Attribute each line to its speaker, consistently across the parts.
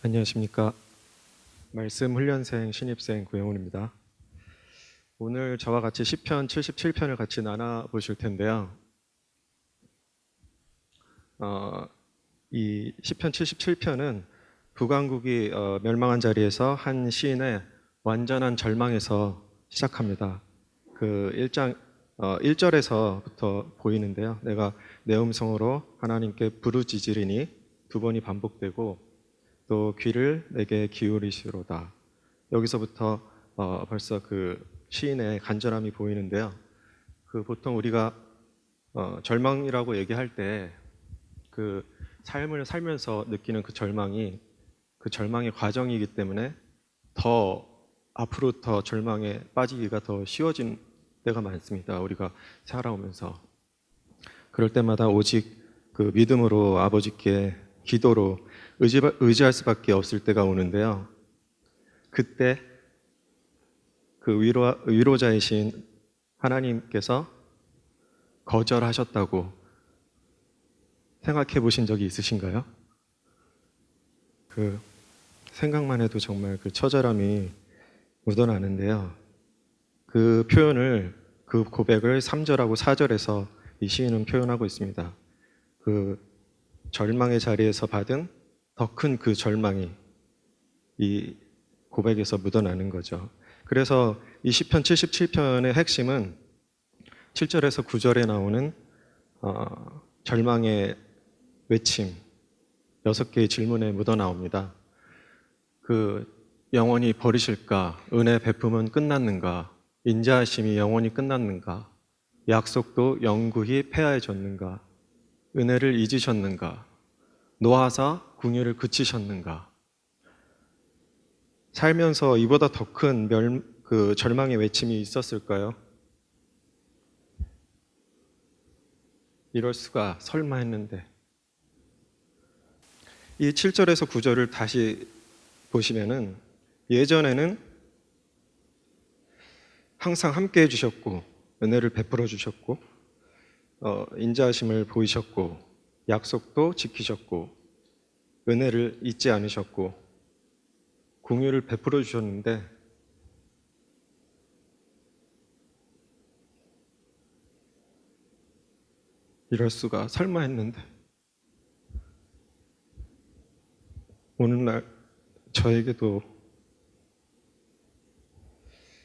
Speaker 1: 안녕하십니까. 말씀 훈련생 신입생 구영훈입니다. 오늘 저와 같이 시편 77편을 같이 나눠 보실 텐데요. 이 시편 77편은 북왕국이 멸망한 자리에서 한 시인의 완전한 절망에서 시작합니다. 그 1절에서부터 보이는데요. 내가 내 음성으로 하나님께 부르짖으리니 두 번이 반복되고 또 귀를 내게 기울이시로다. 여기서부터 벌써 그 시인의 간절함이 보이는데요. 그 보통 우리가 절망이라고 얘기할 때 그 삶을 살면서 느끼는 그 절망의 과정이기 때문에 더 앞으로 더 절망에 빠지기가 더 쉬워진 때가 많습니다. 우리가 살아오면서 그럴 때마다 오직 그 믿음으로 아버지께 기도로 의지할 수밖에 없을 때가 오는데요. 그때 그 위로자이신 하나님께서 거절하셨다고 생각해 보신 적이 있으신가요? 그 생각만 해도 정말 그 처절함이 묻어나는데요. 그 표현을, 그 고백을 3절하고 4절에서 이 시인은 표현하고 있습니다. 그 절망의 자리에서 받은 더 큰 그 절망이 이 고백에서 묻어나는 거죠. 그래서 이 시편 77편의 핵심은 7절에서 9절에 나오는 절망의 외침, 6개의 질문에 묻어나옵니다. 그 영원히 버리실까? 은혜 베품은 끝났는가? 인자하심이 영원히 끝났는가? 약속도 영구히 폐하해졌는가? 은혜를 잊으셨는가? 노하사 궁유를 그치셨는가? 살면서 이보다 더 큰 그 절망의 외침이 있었을까요? 이럴 수가 설마 했는데. 이 7절에서 9절을 다시 보시면은 예전에는 항상 함께 해주셨고 은혜를 베풀어 주셨고 인자하심을 보이셨고 약속도 지키셨고 은혜를 잊지 않으셨고 공유를 베풀어 주셨는데 이럴 수가 설마 했는데 오늘날 저에게도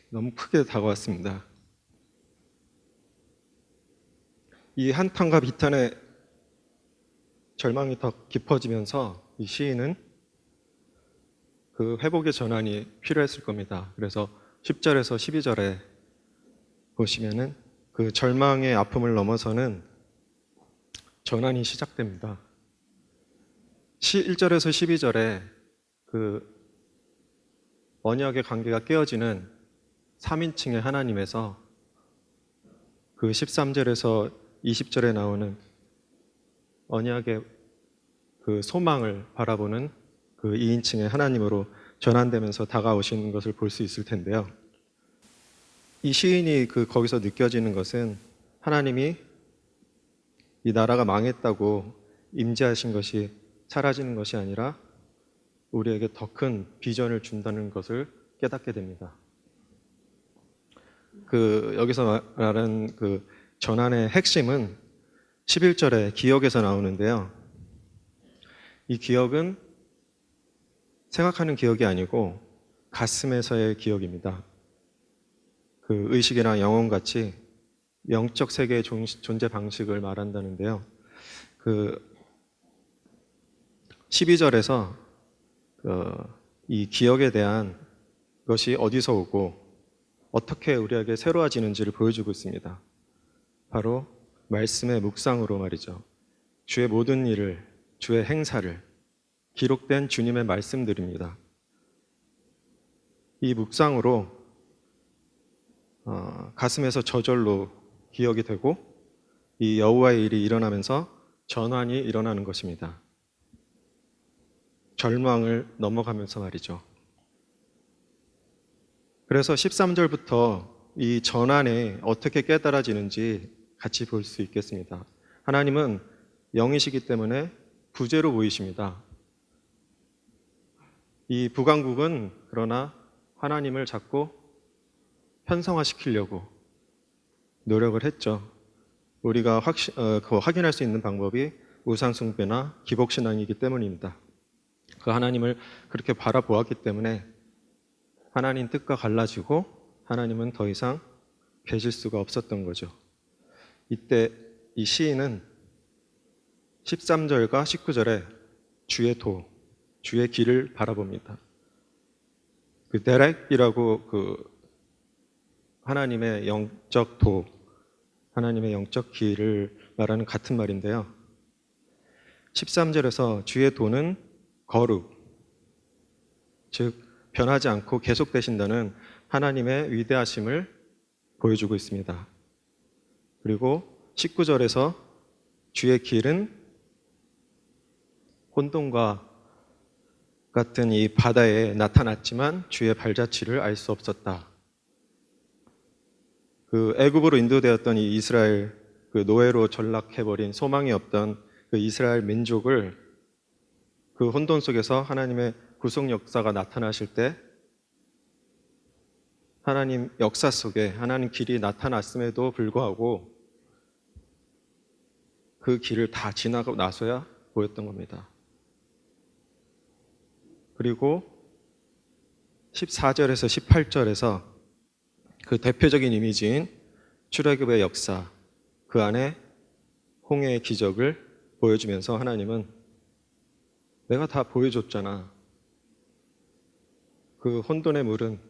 Speaker 1: 너무 크게 다가왔습니다. 이 한탄과 비탄의 절망이 더 깊어지면서 이 시인은 그 회복의 전환이 필요했을 겁니다. 그래서 10절에서 12절에 보시면은 그 절망의 아픔을 넘어서는 전환이 시작됩니다. 1절에서 12절에 그 언약의 관계가 깨어지는 3인칭의 하나님에서 그 13절에서 20절에 나오는 언약의 그 소망을 바라보는 그 2인칭의 하나님으로 전환되면서 다가오시는 것을 볼 수 있을 텐데요. 이 시인이 거기서 느껴지는 것은 하나님이 이 나라가 망했다고 임재하신 것이 사라지는 것이 아니라 우리에게 더 큰 비전을 준다는 것을 깨닫게 됩니다. 여기서 말하는 그 전환의 핵심은 11절에 기억에서 나오는데요. 이 기억은 생각하는 기억이 아니고 가슴에서의 기억입니다. 그 의식이나 영혼같이 영적 세계의 존재 방식을 말한다는데요. 그 12절에서 이 기억에 대한 것이 어디서 오고 어떻게 우리에게 새로워지는지를 보여주고 있습니다. 바로 말씀의 묵상으로 말이죠. 주의 모든 일을, 주의 행사를 기록된 주님의 말씀들입니다. 이 묵상으로 가슴에서 저절로 기억이 되고 이 여호와의 일이 일어나면서 전환이 일어나는 것입니다. 절망을 넘어가면서 말이죠. 그래서 13절부터 이 전환이 어떻게 깨달아지는지 같이 볼 수 있겠습니다. 하나님은 영이시기 때문에 부재로 보이십니다. 이 북왕국은 그러나 하나님을 자꾸 현상화시키려고 노력을 했죠. 우리가 확인할 수 있는 방법이 우상숭배나 기복신앙이기 때문입니다. 그 하나님을 그렇게 바라보았기 때문에 하나님 뜻과 갈라지고 하나님은 더 이상 계실 수가 없었던 거죠. 이때 이 시인은 13절과 19절에 주의 도, 주의 길을 바라봅니다. 그 데렉이라고 하나님의 영적 도, 하나님의 영적 길을 말하는 같은 말인데요. 13절에서 주의 도는 거룩, 즉 변하지 않고 계속되신다는 하나님의 위대하심을 보여주고 있습니다. 그리고 19절에서 주의 길은 혼돈과 같은 이 바다에 나타났지만 주의 발자취를 알 수 없었다. 그 애굽으로 인도되었던 이 이스라엘, 그 노예로 전락해버린 소망이 없던 그 이스라엘 민족을 그 혼돈 속에서 하나님의 구속 역사가 나타나실 때 하나님 역사 속에 하나님 길이 나타났음에도 불구하고 그 길을 다 지나고 나서야 보였던 겁니다. 그리고 14절에서 18절에서 그 대표적인 이미지인 출애굽의 역사, 그 안에 홍해의 기적을 보여주면서 하나님은 내가 다 보여줬잖아. 그 혼돈의 물은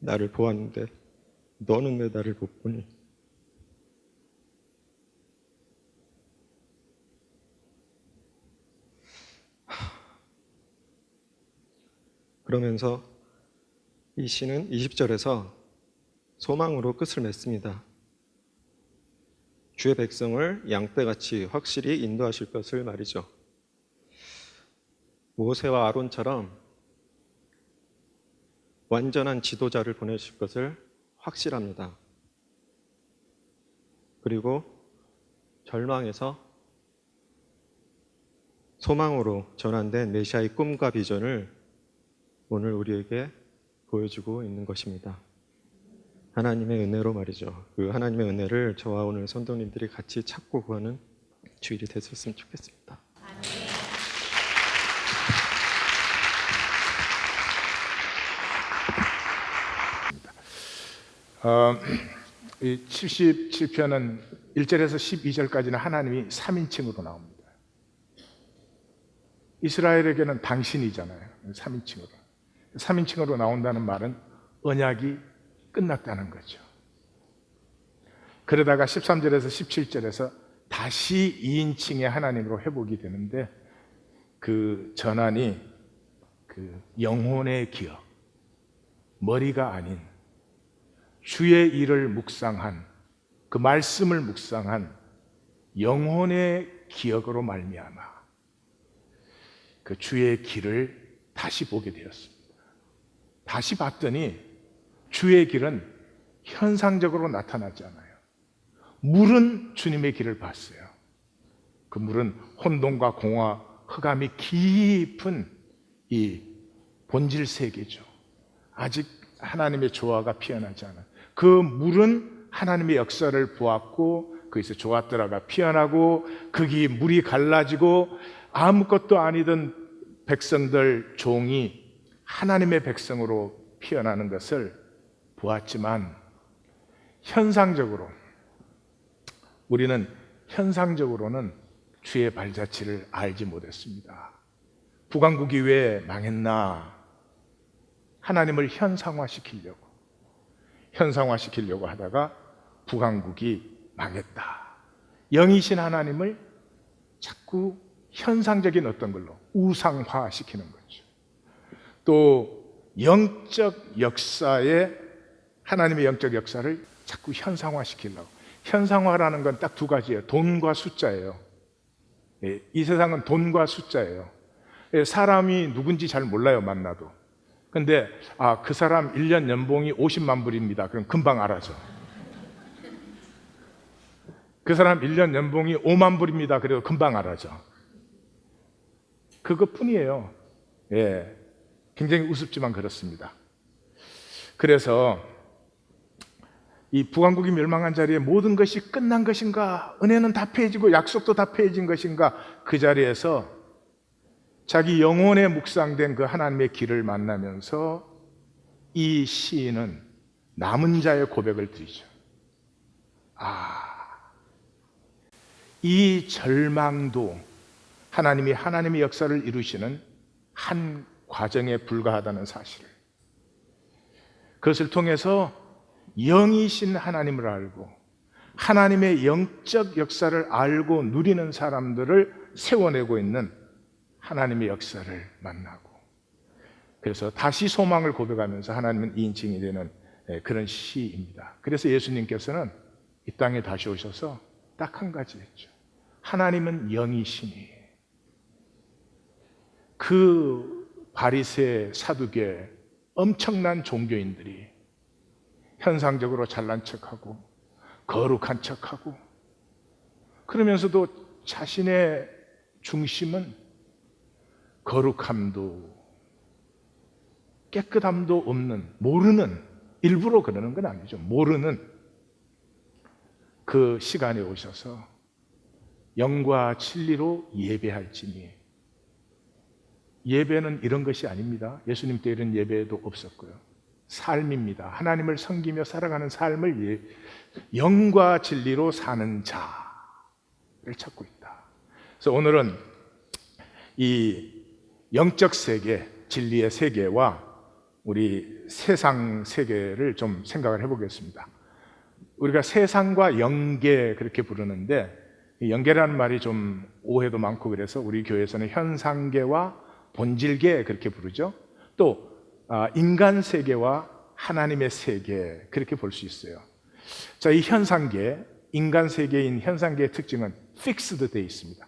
Speaker 1: 나를 보았는데 너는 왜 나를 못 보니? 그러면서 이 시는 20절에서 소망으로 끝을 맺습니다. 주의 백성을 양떼같이 확실히 인도하실 것을 말이죠. 모세와 아론처럼 완전한 지도자를 보내실 것을 확실합니다. 그리고 절망에서 소망으로 전환된 메시아의 꿈과 비전을 오늘 우리에게 보여주고 있는 것입니다. 하나님의 은혜로 말이죠. 그 하나님의 은혜를 저와 오늘 선도님들이 같이 찾고 구하는 주일이 됐었으면 좋겠습니다.
Speaker 2: 이 77편은 1절에서 12절까지는 하나님이 3인칭으로 나옵니다. 이스라엘에게는 당신이잖아요. 3인칭으로 나온다는 말은 언약이 끝났다는 거죠. 그러다가 13절에서 17절에서 다시 2인칭의 하나님으로 회복이 되는데 그 전환이 그 영혼의 기억, 머리가 아닌 주의 일을 묵상한, 그 말씀을 묵상한 영혼의 기억으로 말미암아 그 주의 길을 다시 보게 되었습니다. 다시 봤더니 주의 길은 현상적으로 나타나지 않아요. 물은 주님의 길을 봤어요. 그 물은 혼돈과 공허, 흑암이 깊은 이 본질 세계죠. 아직 하나님의 조화가 피어나지 않아요. 그 물은 하나님의 역사를 보았고 거기서 조화들어가 피어나고 거기 물이 갈라지고 아무것도 아니던 백성들 종이 하나님의 백성으로 피어나는 것을 보았지만 우리는 현상적으로는 주의 발자취를 알지 못했습니다. 북왕국이 왜 망했나? 하나님을 현상화시키려고 하다가 북왕국이 망했다. 영이신 하나님을 자꾸 현상적인 어떤 걸로 우상화시키는 거죠. 또 하나님의 영적 역사를 자꾸 현상화시키려고. 현상화라는 건 딱 두 가지예요. 돈과 숫자예요. 이 세상은 돈과 숫자예요. 사람이 누군지 잘 몰라요, 만나도. 근데 그 사람 1년 연봉이 50만 불입니다. 그럼 금방 알아죠. 그 사람 1년 연봉이 5만 불입니다. 그래도 금방 알아죠. 그것뿐이에요. 예, 굉장히 우습지만 그렇습니다. 그래서 이 북왕국이 멸망한 자리에 모든 것이 끝난 것인가, 은혜는 다 폐해지고 약속도 다 폐해진 것인가, 그 자리에서 자기 영혼에 묵상된 그 하나님의 길을 만나면서 이 시인은 남은 자의 고백을 드리죠. 이 절망도 하나님의 역사를 이루시는 한 과정에 불과하다는 사실을, 그것을 통해서 영이신 하나님을 알고 하나님의 영적 역사를 알고 누리는 사람들을 세워내고 있는 하나님의 역사를 만나고, 그래서 다시 소망을 고백하면서 하나님은 2인칭이 되는 그런 시입니다. 그래서 예수님께서는 이 땅에 다시 오셔서 딱 한 가지 했죠. 하나님은 영이시니. 그 바리새 사두개 엄청난 종교인들이 현상적으로 잘난 척하고 거룩한 척하고, 그러면서도 자신의 중심은 거룩함도 깨끗함도 없는, 모르는, 일부러 그러는 건 아니죠, 모르는 그 시간에 오셔서 영과 진리로 예배할지니. 예배는 이런 것이 아닙니다. 예수님 때 이런 예배도 없었고요. 삶입니다. 하나님을 섬기며 살아가는 삶을 영과 진리로 사는 자를 찾고 있다. 그래서 오늘은 이 영적 세계, 진리의 세계와 우리 세상 세계를 좀 생각을 해보겠습니다. 우리가 세상과 영계 그렇게 부르는데, 이 영계라는 말이 좀 오해도 많고 그래서 우리 교회에서는 현상계와 본질계 그렇게 부르죠. 또 인간 세계와 하나님의 세계 그렇게 볼 수 있어요. 자, 이 현상계, 인간 세계인 현상계의 특징은 fixed 되어 있습니다.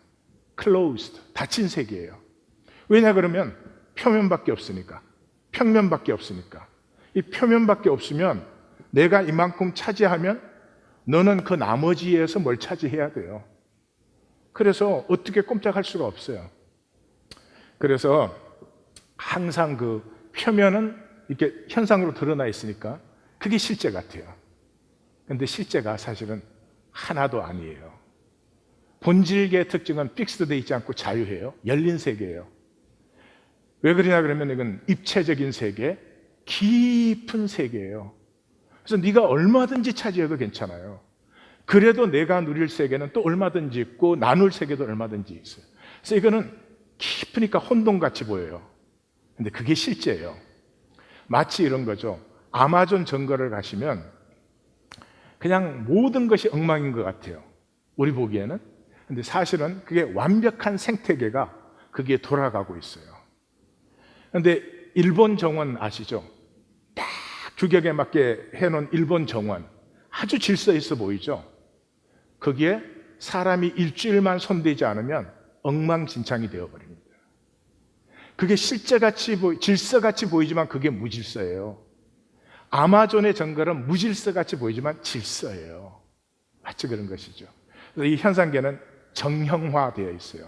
Speaker 2: closed, 닫힌 세계예요. 왜냐 그러면 표면밖에 없으니까, 평면밖에 없으니까. 이 표면밖에 없으면 내가 이만큼 차지하면 너는 그 나머지에서 뭘 차지해야 돼요. 그래서 어떻게 꼼짝할 수가 없어요. 그래서 항상 그 표면은 이렇게 현상으로 드러나 있으니까 그게 실제 같아요. 근데 실제가 사실은 하나도 아니에요. 본질계의 특징은 픽스드 되어 있지 않고 자유해요. 열린 세계예요. 왜 그러냐 그러면 이건 입체적인 세계, 깊은 세계예요. 그래서 네가 얼마든지 차지해도 괜찮아요. 그래도 내가 누릴 세계는 또 얼마든지 있고 나눌 세계도 얼마든지 있어요. 그래서 이거는 깊으니까 혼돈같이 보여요. 근데 그게 실제예요. 마치 이런 거죠. 아마존 정글을 가시면 그냥 모든 것이 엉망인 것 같아요, 우리 보기에는. 근데 사실은 그게 완벽한 생태계가 그게 돌아가고 있어요. 근데 일본 정원 아시죠? 딱 규격에 맞게 해놓은 일본 정원, 아주 질서 있어 보이죠? 거기에 사람이 일주일만 손대지 않으면 엉망진창이 되어버립니다. 그게 질서같이 보이지만 그게 무질서예요. 아마존의 정글은 무질서같이 보이지만 질서예요. 마치 그런 것이죠. 그래서 이 현상계는 정형화되어 있어요.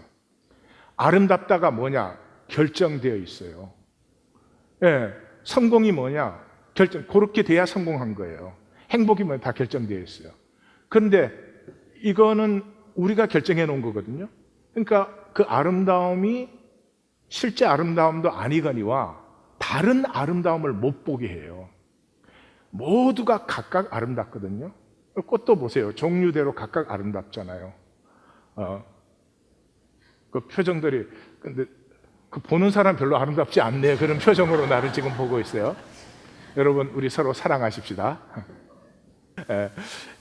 Speaker 2: 아름답다가 뭐냐? 결정되어 있어요. 예, 성공이 뭐냐? 그렇게 돼야 성공한 거예요. 행복이 뭐냐? 다 결정되어 있어요. 그런데 이거는 우리가 결정해 놓은 거거든요. 그러니까 그 아름다움이 실제 아름다움도 아니거니와 다른 아름다움을 못 보게 해요. 모두가 각각 아름답거든요. 꽃도 보세요. 종류대로 각각 아름답잖아요. 그 표정들이, 근데 그 보는 사람 별로 아름답지 않네, 그런 표정으로 나를 지금 보고 있어요. 여러분, 우리 서로 사랑하십시다.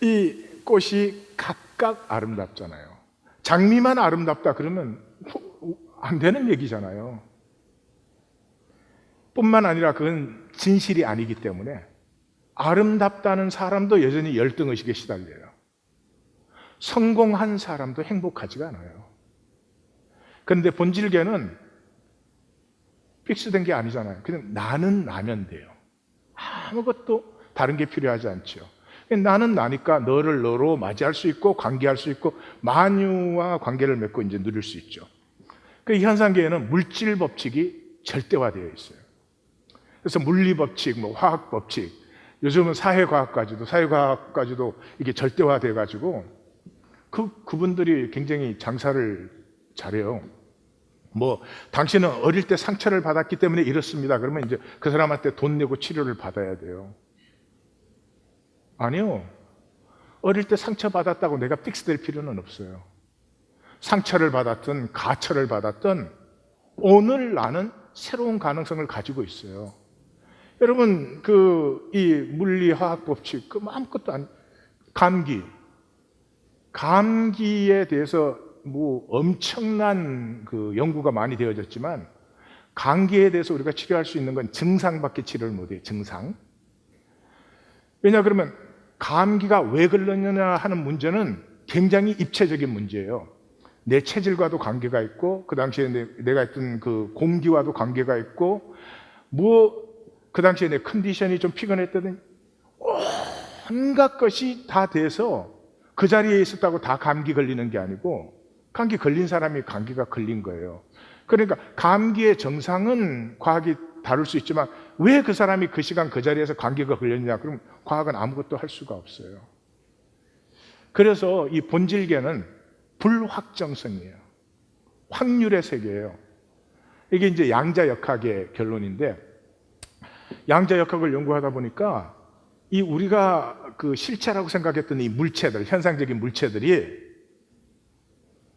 Speaker 2: 이 꽃이 각각 아름답잖아요. 장미만 아름답다 그러면 안 되는 얘기잖아요. 뿐만 아니라 그건 진실이 아니기 때문에 아름답다는 사람도 여전히 열등의식에 시달려요. 성공한 사람도 행복하지가 않아요. 그런데 본질계는 픽스된 게 아니잖아요. 그냥 나는 나면 돼요. 아무것도 다른 게 필요하지 않죠. 나는 나니까 너를 너로 맞이할 수 있고 관계할 수 있고 만유와 관계를 맺고 이제 누릴 수 있죠. 그 현상계에는 물질 법칙이 절대화되어 있어요. 그래서 물리 법칙, 뭐 화학 법칙, 요즘은 사회과학까지도 이게 절대화돼 가지고 그분들이 굉장히 장사를 잘해요. 뭐 당신은 어릴 때 상처를 받았기 때문에 이렇습니다. 그러면 이제 그 사람한테 돈 내고 치료를 받아야 돼요. 아니요. 어릴 때 상처 받았다고 내가 픽스될 필요는 없어요. 상처를 받았든 가처를 받았든 오늘 나는 새로운 가능성을 가지고 있어요. 여러분 이 물리 화학 법칙 아무것도 감기에 대해서 뭐 엄청난 연구가 많이 되어졌지만 감기에 대해서 우리가 치료할 수 있는 건 증상밖에 치료를 못해요. 증상. 왜냐 그러면 감기가 왜 걸렸느냐 하는 문제는 굉장히 입체적인 문제예요. 내 체질과도 관계가 있고 그 당시에 내가 했던 그 공기와도 관계가 있고 뭐 그 당시에 내 컨디션이 좀 피곤했다든지 온갖 것이 다 돼서 그 자리에 있었다고 다 감기 걸리는 게 아니고 감기 걸린 사람이 감기가 걸린 거예요. 그러니까 감기의 정상은 과학이 다룰 수 있지만 왜 그 사람이 그 시간 그 자리에서 감기가 걸렸냐? 그럼 과학은 아무것도 할 수가 없어요. 그래서 이 본질계는 불확정성이에요. 확률의 세계예요. 이게 이제 양자역학의 결론인데 양자역학을 연구하다 보니까 이 우리가 그 실체라고 생각했던 이 물체들, 현상적인 물체들이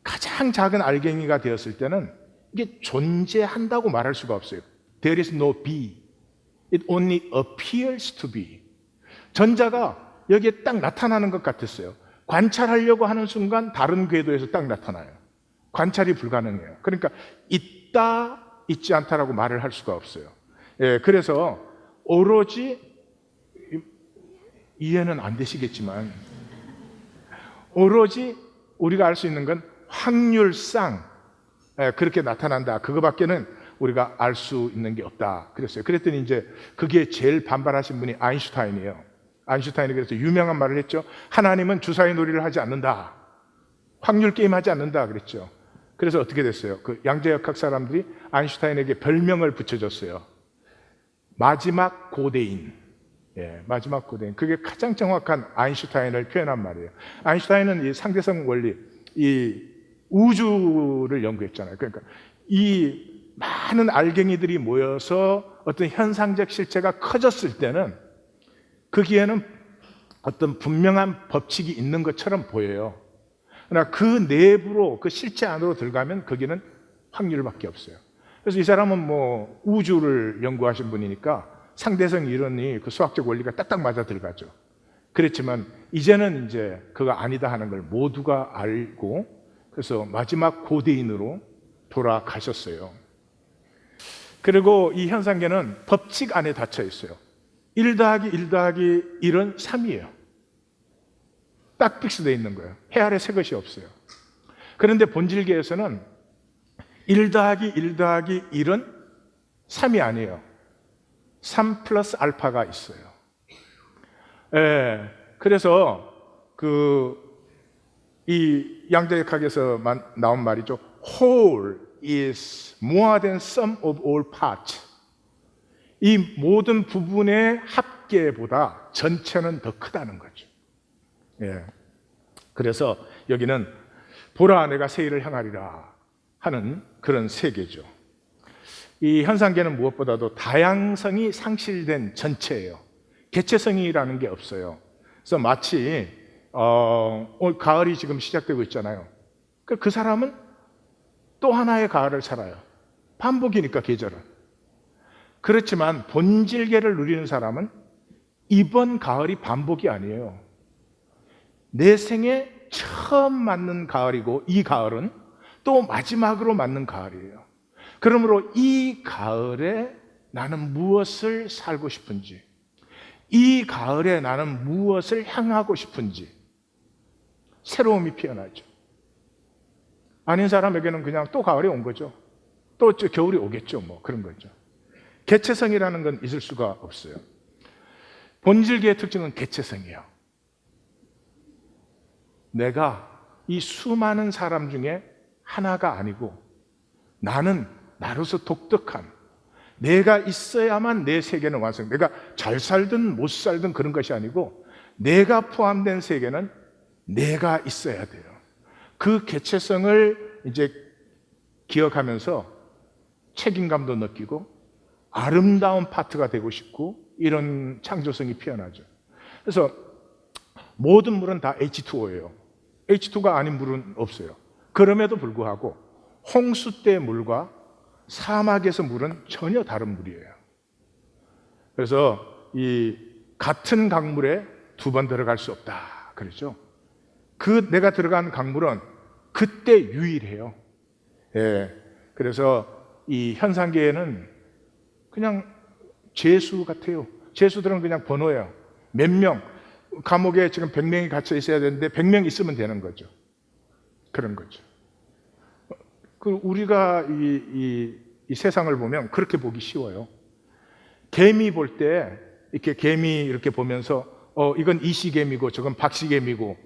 Speaker 2: 가장 작은 알갱이가 되었을 때는 이게 존재한다고 말할 수가 없어요. There is no be. It only appears to be. 전자가 여기에 딱 나타나는 것 같았어요. 관찰하려고 하는 순간 다른 궤도에서 딱 나타나요. 관찰이 불가능해요. 그러니까 있다, 있지 않다라고 말을 할 수가 없어요. 예, 그래서 오로지 이해는 안 되시겠지만 오로지 우리가 알 수 있는 건 확률상 그렇게 나타난다. 그거밖에는 우리가 알 수 있는 게 없다. 그랬어요. 그랬더니 이제 그게 제일 반발하신 분이 아인슈타인이에요. 아인슈타인이 그래서 유명한 말을 했죠. 하나님은 주사위 놀이를 하지 않는다. 확률 게임 하지 않는다. 그랬죠. 그래서 어떻게 됐어요? 그 양자역학 사람들이 아인슈타인에게 별명을 붙여줬어요. 마지막 고대인. 예, 마지막 고대인. 그게 가장 정확한 아인슈타인을 표현한 말이에요. 아인슈타인은 이 상대성 원리, 이 우주를 연구했잖아요. 그러니까 이 많은 알갱이들이 모여서 어떤 현상적 실체가 커졌을 때는 거기에는 어떤 분명한 법칙이 있는 것처럼 보여요. 그러나 그 내부로, 그 실체 안으로 들어가면 거기는 확률밖에 없어요. 그래서 이 사람은 뭐 우주를 연구하신 분이니까 상대성 이론이 그 수학적 원리가 딱딱 맞아 들어가죠. 그렇지만 이제는 이제 그거 아니다 하는 걸 모두가 알고 그래서 마지막 고대인으로 돌아가셨어요. 그리고 이 현상계는 법칙 안에 닫혀 있어요. 1 더하기 1 더하기 1은 3이에요. 딱 픽스되어 있는 거예요. 해 아래 새 것이 없어요. 그런데 본질계에서는 1 더하기 1 더하기 1은 3이 아니에요. 3 플러스 알파가 있어요. 예, 그래서 이 양자역학에서 나온 말이죠. Whole is more than sum of all parts. 이 모든 부분의 합계보다 전체는 더 크다는 거죠. 예. 그래서 여기는 보라 내가 새 일을 행하리라 하는 그런 세계죠. 이 현상계는 무엇보다도 다양성이 상실된 전체예요. 개체성이라는 게 없어요. 그래서 마치 올 가을이 지금 시작되고 있잖아요. 그 사람은 또 하나의 가을을 살아요. 반복이니까 계절은. 그렇지만 본질계를 누리는 사람은 이번 가을이 반복이 아니에요. 내 생에 처음 맞는 가을이고 이 가을은 또 마지막으로 맞는 가을이에요. 그러므로 이 가을에 나는 무엇을 살고 싶은지, 이 가을에 나는 무엇을 향하고 싶은지 새로움이 피어나죠. 아닌 사람에게는 그냥 또 가을이 온 거죠. 또 겨울이 오겠죠. 뭐 그런 거죠. 개체성이라는 건 있을 수가 없어요. 본질계의 특징은 개체성이에요. 내가 이 수많은 사람 중에 하나가 아니고 나는 나로서 독특한, 내가 있어야만 내 세계는 완성. 내가 잘 살든 못 살든 그런 것이 아니고 내가 포함된 세계는 내가 있어야 돼요. 그 개체성을 이제 기억하면서 책임감도 느끼고 아름다운 파트가 되고 싶고 이런 창조성이 피어나죠. 그래서 모든 물은 다 H2O예요. H2가 아닌 물은 없어요. 그럼에도 불구하고 홍수 때 물과 사막에서 물은 전혀 다른 물이에요. 그래서 이 같은 강물에 두 번 들어갈 수 없다 그랬죠. 그 내가 들어간 강물은 그때 유일해요. 예. 그래서 이 현상계에는 그냥 죄수 같아요. 죄수들은 그냥 번호예요. 몇 명, 감옥에 지금 100명이 갇혀 있어야 되는데 100명 있으면 되는 거죠. 그런 거죠. 우리가 이 세상을 보면 그렇게 보기 쉬워요. 개미 볼 때 이렇게 개미 이렇게 보면서 이건 이씨개미고 저건 박씨개미고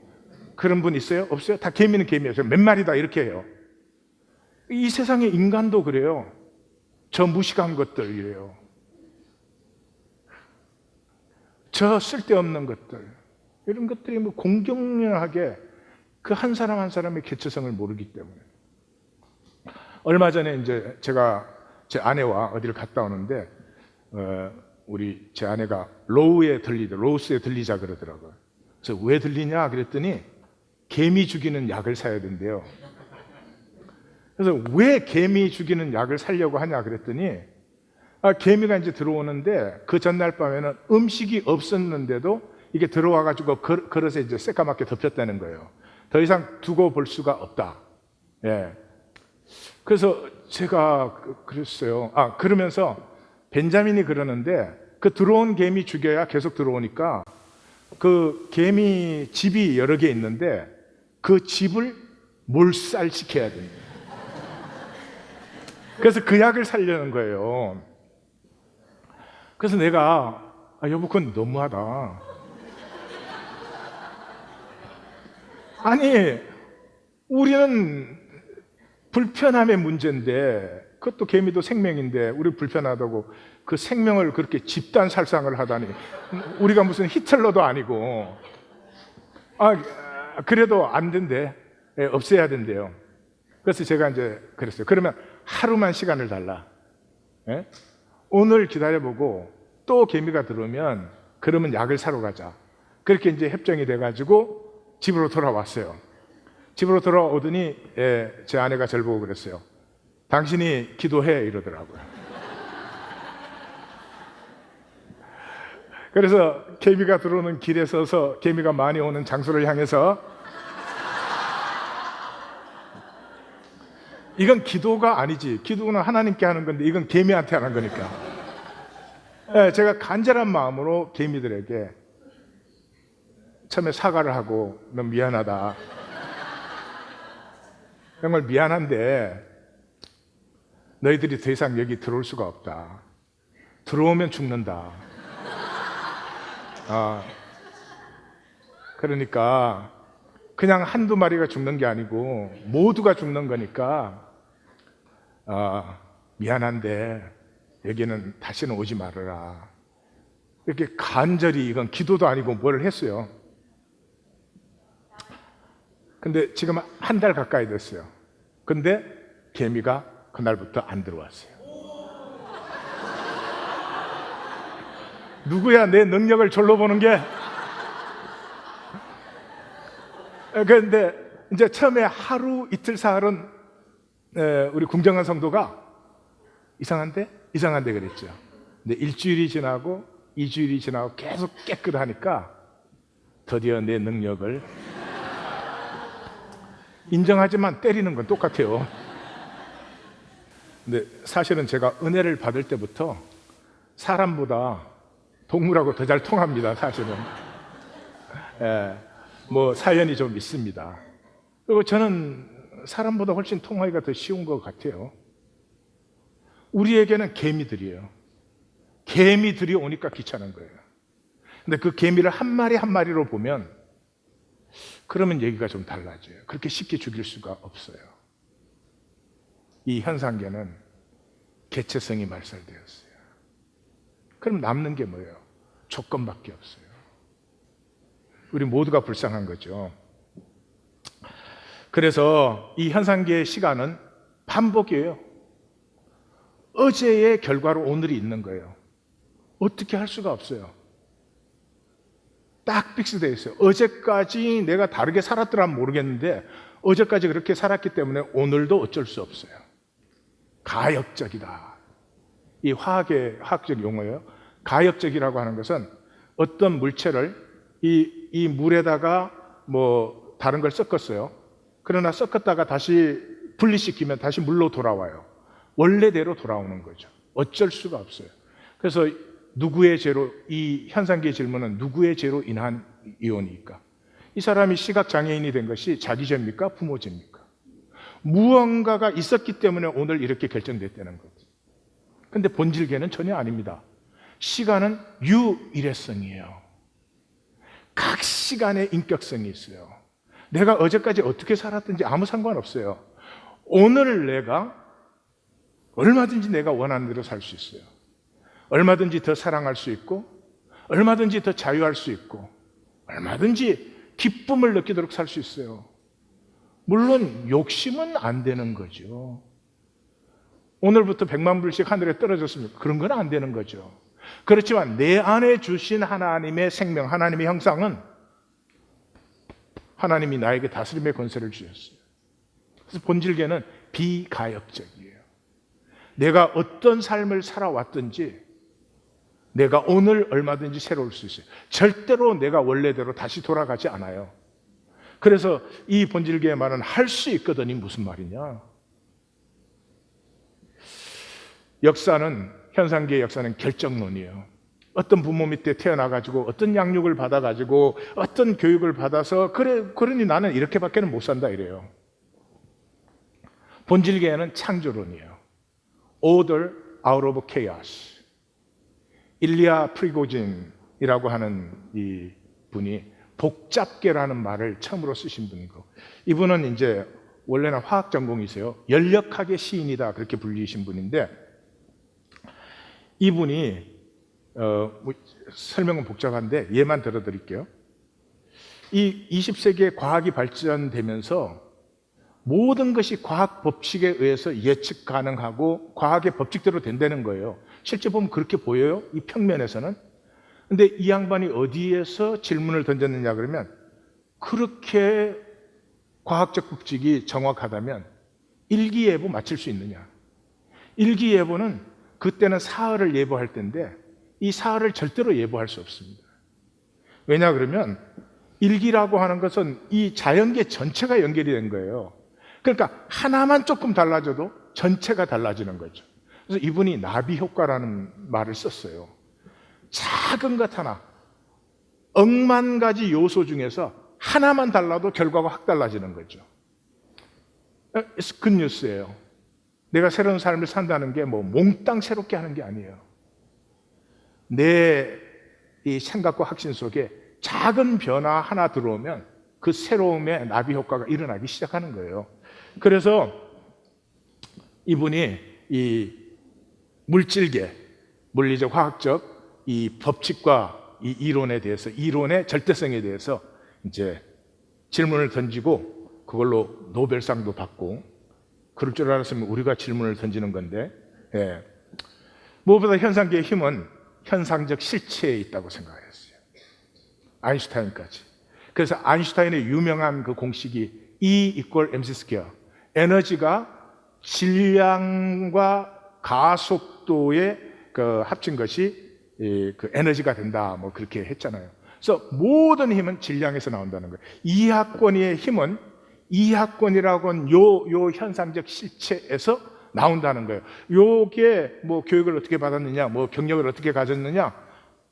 Speaker 2: 그런 분 있어요? 없어요? 다 개미는 개미예요. 몇 마리다 이렇게 해요. 이 세상의 인간도 그래요. 저 무식한 것들이래요. 저 쓸데없는 것들, 이런 것들이 뭐 공경련하게 그 한 사람 한 사람의 개체성을 모르기 때문에. 얼마 전에 이제 제가 제 아내와 어디를 갔다 오는데 우리 제 아내가 로우스에 들리자 그러더라고요. 그래서 왜 들리냐 그랬더니 개미 죽이는 약을 사야 된대요. 그래서 왜 개미 죽이는 약을 사려고 하냐 그랬더니 개미가 이제 들어오는데 그 전날 밤에는 음식이 없었는데도 이게 들어와가지고 그릇에 이제 새까맣게 덮였다는 거예요. 더 이상 두고 볼 수가 없다. 예. 그래서 제가 그랬어요. 그러면서 벤자민이 그러는데 그 들어온 개미 죽여야 계속 들어오니까 그 개미 집이 여러 개 있는데 그 집을 몰살시켜야 됩니다. 그래서 그 약을 살려는 거예요. 그래서 내가 여보 그건 너무하다. 아니 우리는 불편함의 문제인데 그것도 개미도 생명인데 우리 불편하다고 그 생명을 그렇게 집단 살상을 하다니 우리가 무슨 히틀러도 아니고 그래도 안 된대. 없애야 된대요. 그래서 제가 이제 그랬어요. 그러면 하루만 시간을 달라. 예? 오늘 기다려보고 또 개미가 들어오면 그러면 약을 사러 가자. 그렇게 이제 협정이 돼가지고 집으로 돌아왔어요. 집으로 돌아오더니 제 아내가 저를 보고 그랬어요. 당신이 기도해 이러더라고요. 그래서 개미가 들어오는 길에 서서 개미가 많이 오는 장소를 향해서 이건 기도가 아니지. 기도는 하나님께 하는 건데 이건 개미한테 하는 거니까. 제가 간절한 마음으로 개미들에게 처음에 사과를 하고 너 미안하다. 정말 미안한데 너희들이 더 이상 여기 들어올 수가 없다. 들어오면 죽는다. 그러니까 그냥 한두 마리가 죽는 게 아니고 모두가 죽는 거니까 미안한데 여기는 다시는 오지 말아라. 이렇게 간절히 이건 기도도 아니고 뭘 했어요. 근데 지금 한 달 가까이 됐어요. 근데 개미가 그날부터 안 들어왔어요. 누구야 내 능력을 절로 보는 게? 그런데 이제 처음에 하루 이틀 사흘은 우리 궁정한 성도가 이상한데 그랬죠. 근데 일주일이 지나고 2주일이 지나고 계속 깨끗하니까 드디어 내 능력을 인정하지만 때리는 건 똑같아요. 근데 사실은 제가 은혜를 받을 때부터 사람보다 동물하고 더 잘 통합니다. 사실은 뭐 사연이 좀 있습니다. 그리고 저는 사람보다 훨씬 통하기가 더 쉬운 것 같아요. 우리에게는 개미들이에요. 개미들이 오니까 귀찮은 거예요. 근데 그 개미를 한 마리 한 마리로 보면 그러면 얘기가 좀 달라져요. 그렇게 쉽게 죽일 수가 없어요. 이 현상계는 개체성이 말살되었어요. 그럼 남는 게 뭐예요? 조건밖에 없어요. 우리 모두가 불쌍한 거죠. 그래서 이 현상계의 시간은 반복이에요. 어제의 결과로 오늘이 있는 거예요. 어떻게 할 수가 없어요. 딱 픽스되어 있어요. 어제까지 내가 다르게 살았더라면 모르겠는데 어제까지 그렇게 살았기 때문에 오늘도 어쩔 수 없어요. 가역적이다. 이 화학적 용어예요. 가역적이라고 하는 것은 어떤 물체를 이 물에다가 뭐 다른 걸 섞었어요. 그러나 섞었다가 다시 분리시키면 다시 물로 돌아와요. 원래대로 돌아오는 거죠. 어쩔 수가 없어요. 그래서 누구의 죄로, 이 현상계의 질문은 누구의 죄로 인한 이혼입니까? 이 사람이 시각장애인이 된 것이 자기 죄입니까? 부모 죄입니까? 무언가가 있었기 때문에 오늘 이렇게 결정됐다는 거죠. 근데 본질계는 전혀 아닙니다. 시간은 유일회성이에요. 각 시간에 인격성이 있어요. 내가 어제까지 어떻게 살았든지 아무 상관없어요. 오늘 내가 얼마든지 내가 원하는 대로 살 수 있어요. 얼마든지 더 사랑할 수 있고, 얼마든지 더 자유할 수 있고, 얼마든지 기쁨을 느끼도록 살 수 있어요. 물론 욕심은 안 되는 거죠. 오늘부터 100만 불씩 하늘에 떨어졌습니까? 그런 건 안 되는 거죠. 그렇지만 내 안에 주신 하나님의 생명, 하나님의 형상은 하나님이 나에게 다스림의 권세를 주셨어요. 그래서 본질계는 비가역적이에요. 내가 어떤 삶을 살아왔든지 내가 오늘 얼마든지 새로울 수 있어요. 절대로 내가 원래대로 다시 돌아가지 않아요. 그래서 이 본질계의 말은 할 수 있거든이 무슨 말이냐? 역사는, 현상계의 역사는 결정론이에요. 어떤 부모 밑에 태어나가지고 어떤 양육을 받아가지고 어떤 교육을 받아서 그러니 나는 이렇게밖에는 못 산다 이래요. 본질계에는 창조론이에요. Order out of chaos. 일리아 프리고진이라고 하는 이 분이 복잡계라는 말을 처음으로 쓰신 분이고, 이분은 이제 원래는 화학 전공이세요. 연력학의 시인이다 그렇게 불리신 분인데, 이분이 설명은 복잡한데 예만 들어드릴게요. 이 20세기에 과학이 발전되면서 모든 것이 과학 법칙에 의해서 예측 가능하고 과학의 법칙대로 된다는 거예요. 실제 보면 그렇게 보여요, 이 평면에서는. 근데 이 양반이 어디에서 질문을 던졌느냐 그러면, 그렇게 과학적 법칙이 정확하다면 일기예보 맞출 수 있느냐. 일기예보는 그때는 사흘을 예보할 때인데 이 사흘을 절대로 예보할 수 없습니다. 왜냐 그러면 일기라고 하는 것은 이 자연계 전체가 연결이 된 거예요. 그러니까 하나만 조금 달라져도 전체가 달라지는 거죠. 그래서 이분이 나비 효과라는 말을 썼어요. 작은 것 하나, 억만 가지 요소 중에서 하나만 달라도 결과가 확 달라지는 거죠. It's good news예요. 내가 새로운 삶을 산다는 게 뭐 몽땅 새롭게 하는 게 아니에요. 내 이 생각과 확신 속에 작은 변화 하나 들어오면 그 새로움의 나비 효과가 일어나기 시작하는 거예요. 그래서 이분이 이 물질계, 물리적, 화학적 이 법칙과 이 이론에 대해서, 이론의 절대성에 대해서 이제 질문을 던지고 그걸로 노벨상도 받고, 그럴 줄 알았으면 우리가 질문을 던지는 건데, 예. 무엇보다 현상계의 힘은 현상적 실체에 있다고 생각했어요. 아인슈타인까지. 그래서 아인슈타인의 유명한 그 공식이 E = mc 스퀘어. 에너지가 질량과 가속도의 그 합친 것이 그 에너지가 된다, 뭐 그렇게 했잖아요. 그래서 모든 힘은 질량에서 나온다는 거예요. 이하권의 힘은 이하권이라고 하는 요 현상적 실체에서 나온다는 거예요. 요게 뭐 교육을 어떻게 받았느냐, 뭐 경력을 어떻게 가졌느냐,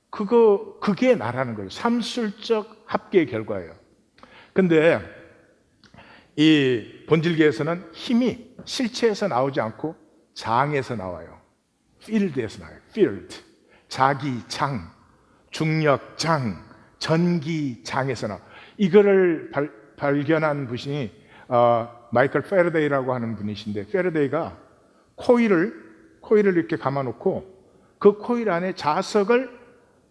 Speaker 2: 그게 나라는 거예요. 삼술적 합계의 결과예요. 근데 이 본질계에서는 힘이 실체에서 나오지 않고 장에서 나와요. 필드에서 나와요. 필드. 자기장, 중력장, 전기장에서 나와요. 이거를 발견한 분이 마이클 페러데이라고 하는 분이신데, 페러데이가 코일을 이렇게 감아놓고 그 코일 안에 자석을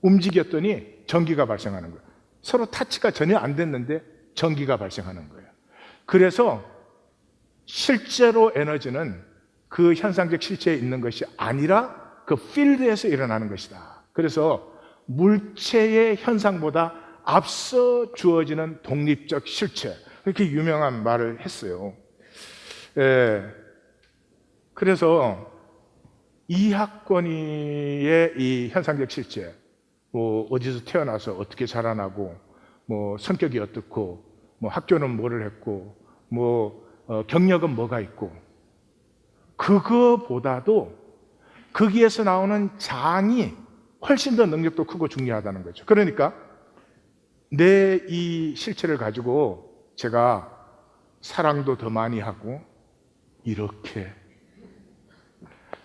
Speaker 2: 움직였더니 전기가 발생하는 거예요. 서로 타치가 전혀 안 됐는데 전기가 발생하는 거예요. 그래서 실제로 에너지는 그 현상적 실체에 있는 것이 아니라 그 필드에서 일어나는 것이다. 그래서 물체의 현상보다 앞서 주어지는 독립적 실체, 그렇게 유명한 말을 했어요. 그래서 이학권위의 이 현상적 실체, 뭐 어디서 태어나서 어떻게 자라나고, 뭐 성격이 어떻고, 뭐 학교는 뭐를 했고, 뭐 경력은 뭐가 있고, 그거보다도 거기에서 나오는 장이 훨씬 더 능력도 크고 중요하다는 거죠. 그러니까 내 이 실체를 가지고 제가 사랑도 더 많이 하고, 이렇게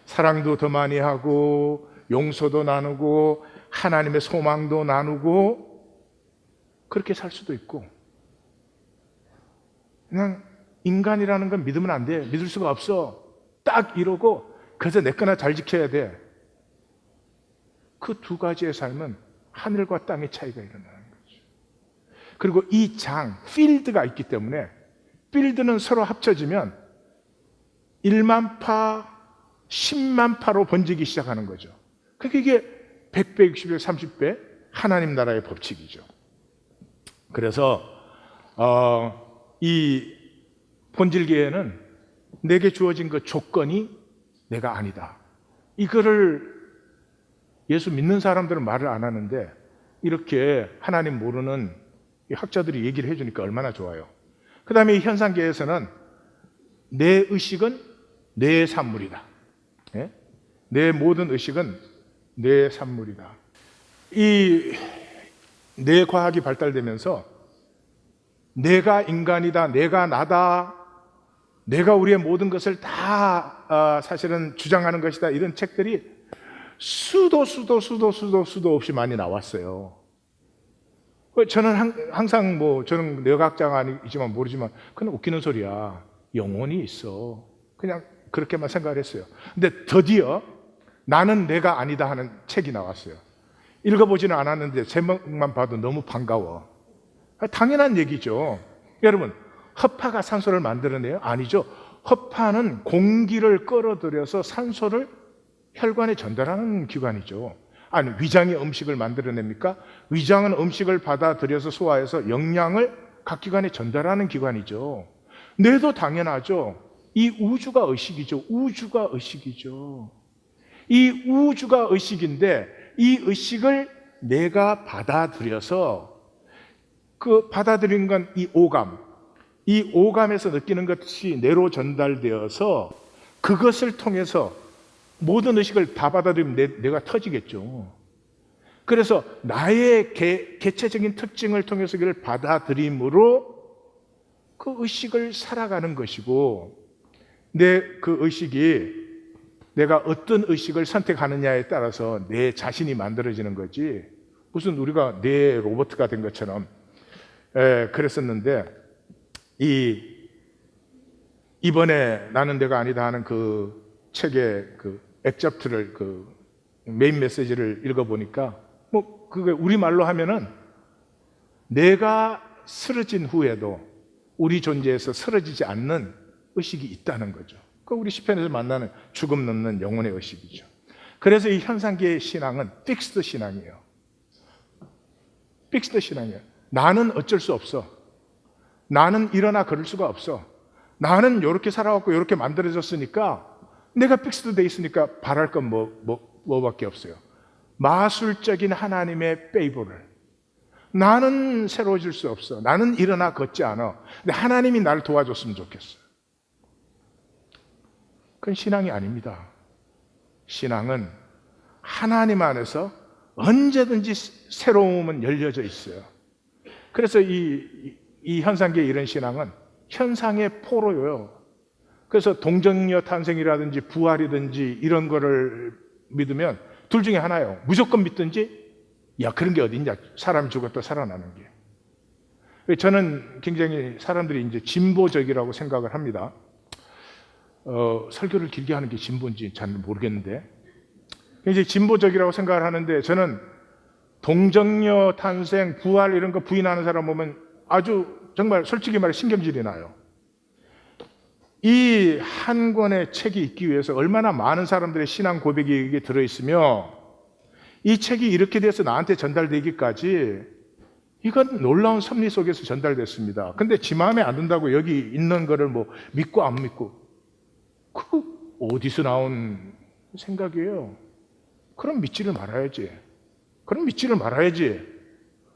Speaker 2: 사랑도 더 많이 하고, 용서도 나누고, 하나님의 소망도 나누고, 그렇게 살 수도 있고, 그냥 인간이라는 건 믿으면 안 돼. 믿을 수가 없어. 딱 이러고, 그래서 내 거나 잘 지켜야 돼. 그 두 가지의 삶은 하늘과 땅의 차이가 일어나는 거죠. 그리고 이 장, 필드가 있기 때문에, 필드는 서로 합쳐지면 1만 파, 10만 파로 번지기 시작하는 거죠. 그러니까 이게 100배, 60배, 30배 하나님 나라의 법칙이죠. 그래서 이 본질계에는 내게 주어진 그 조건이 내가 아니다. 이거를 예수 믿는 사람들은 말을 안 하는데 이렇게 하나님 모르는 학자들이 얘기를 해주니까 얼마나 좋아요. 그 다음에 이 현상계에서는 내 의식은 내 산물이다. 내 모든 의식은 내 산물이다. 이 내 과학이 발달되면서 내가 인간이다, 내가 나다, 내가 우리의 모든 것을 다 사실은 주장하는 것이다, 이런 책들이 수도 없이 많이 나왔어요. 저는 항상 저는 뇌과학자가 아니지만 모르지만 그냥 웃기는 소리야. 영혼이 있어. 그냥 그렇게만 생각을 했어요. 근데 드디어 나는 내가 아니다 하는 책이 나왔어요. 읽어보지는 않았는데 제목만 봐도 너무 반가워. 당연한 얘기죠. 여러분, 허파가 산소를 만들어내요? 아니죠. 허파는 공기를 끌어들여서 산소를 혈관에 전달하는 기관이죠. 아니, 위장이 음식을 만들어냅니까? 위장은 음식을 받아들여서 소화해서 영양을 각 기관에 전달하는 기관이죠. 뇌도 당연하죠. 이 우주가 의식이죠. 우주가 의식이죠. 이 우주가 의식인데 이 의식을 내가 받아들여서 그 받아들인 건 이 오감, 이 오감에서 느끼는 것이 뇌로 전달되어서 그것을 통해서 모든 의식을 다 받아들이면 뇌가 터지겠죠. 그래서 나의 개체적인 특징을 통해서 그걸 받아들임으로 그 의식을 살아가는 것이고, 내 그 의식이 내가 어떤 의식을 선택하느냐에 따라서 내 자신이 만들어지는 거지, 무슨 우리가 뇌 로봇가 된 것처럼 그랬었는데, 이번에 나는 내가 아니다 하는 그 책의 그 액접트를, 그 메인 메시지를 읽어보니까 그게 우리말로 하면은 내가 쓰러진 후에도 우리 존재에서 쓰러지지 않는 의식이 있다는 거죠. 그 우리 시편에서 만나는 죽음 넘는 영혼의 의식이죠. 그래서 이 현상계의 신앙은 픽스드 신앙이에요. 픽스드 신앙이에요. 나는 어쩔 수 없어. 나는 일어나 걸을 수가 없어. 나는 이렇게 살아왔고 이렇게 만들어졌으니까, 내가 픽스드 돼 있으니까 바랄 건 뭐밖에 없어요. 마술적인 하나님의 페이버를. 나는 새로워질 수 없어. 나는 일어나 걷지 않아. 근데 하나님이 나를 도와줬으면 좋겠어요. 그건 신앙이 아닙니다. 신앙은 하나님 안에서 언제든지 새로움은 열려져 있어요. 그래서 이 현상계의 이런 신앙은 현상의 포로요. 그래서 동정녀 탄생이라든지 부활이든지 이런 거를 믿으면 둘 중에 하나예요. 무조건 믿든지, 야, 그런 게 어디 있냐, 사람이 죽었다 살아나는 게. 저는 굉장히 사람들이 이제 진보적이라고 생각을 합니다. 설교를 길게 하는 게 진보인지 잘 모르겠는데, 굉장히 진보적이라고 생각을 하는데, 저는 동정녀 탄생, 부활 이런 거 부인하는 사람 보면 아주 정말 솔직히 말해 신경질이 나요. 이 한 권의 책이 있기 위해서 얼마나 많은 사람들의 신앙 고백이 여기에 들어있으며, 이 책이 이렇게 돼서 나한테 전달되기까지 이건 놀라운 섭리 속에서 전달됐습니다. 근데 지 마음에 안 든다고 여기 있는 거를 뭐 믿고 안 믿고, 그 어디서 나온 생각이에요? 그럼 믿지를 말아야지.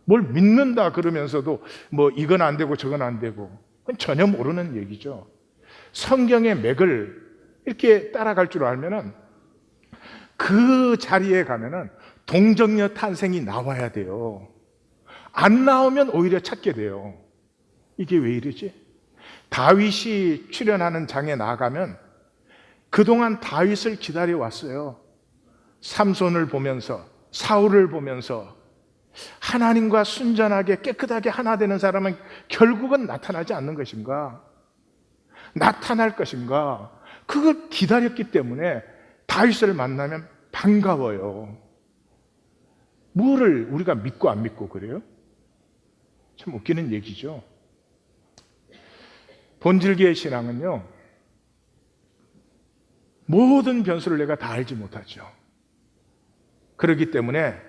Speaker 2: 뭘 믿는다 그러면서도 뭐 이건 안 되고 저건 안 되고, 그건 전혀 모르는 얘기죠. 성경의 맥을 이렇게 따라갈 줄 알면은 그 자리에 가면은 동정녀 탄생이 나와야 돼요. 안 나오면 오히려 찾게 돼요. 이게 왜 이러지? 다윗이 출연하는 장에 나가면 그동안 다윗을 기다려왔어요. 삼손을 보면서, 사울을 보면서 하나님과 순전하게 깨끗하게 하나 되는 사람은 결국은 나타나지 않는 것인가? 나타날 것인가? 그걸 기다렸기 때문에 다윗을 만나면 반가워요. 뭐를 우리가 믿고 안 믿고 그래요? 참 웃기는 얘기죠. 본질기의 신앙은요, 모든 변수를 내가 다 알지 못하죠. 그렇기 때문에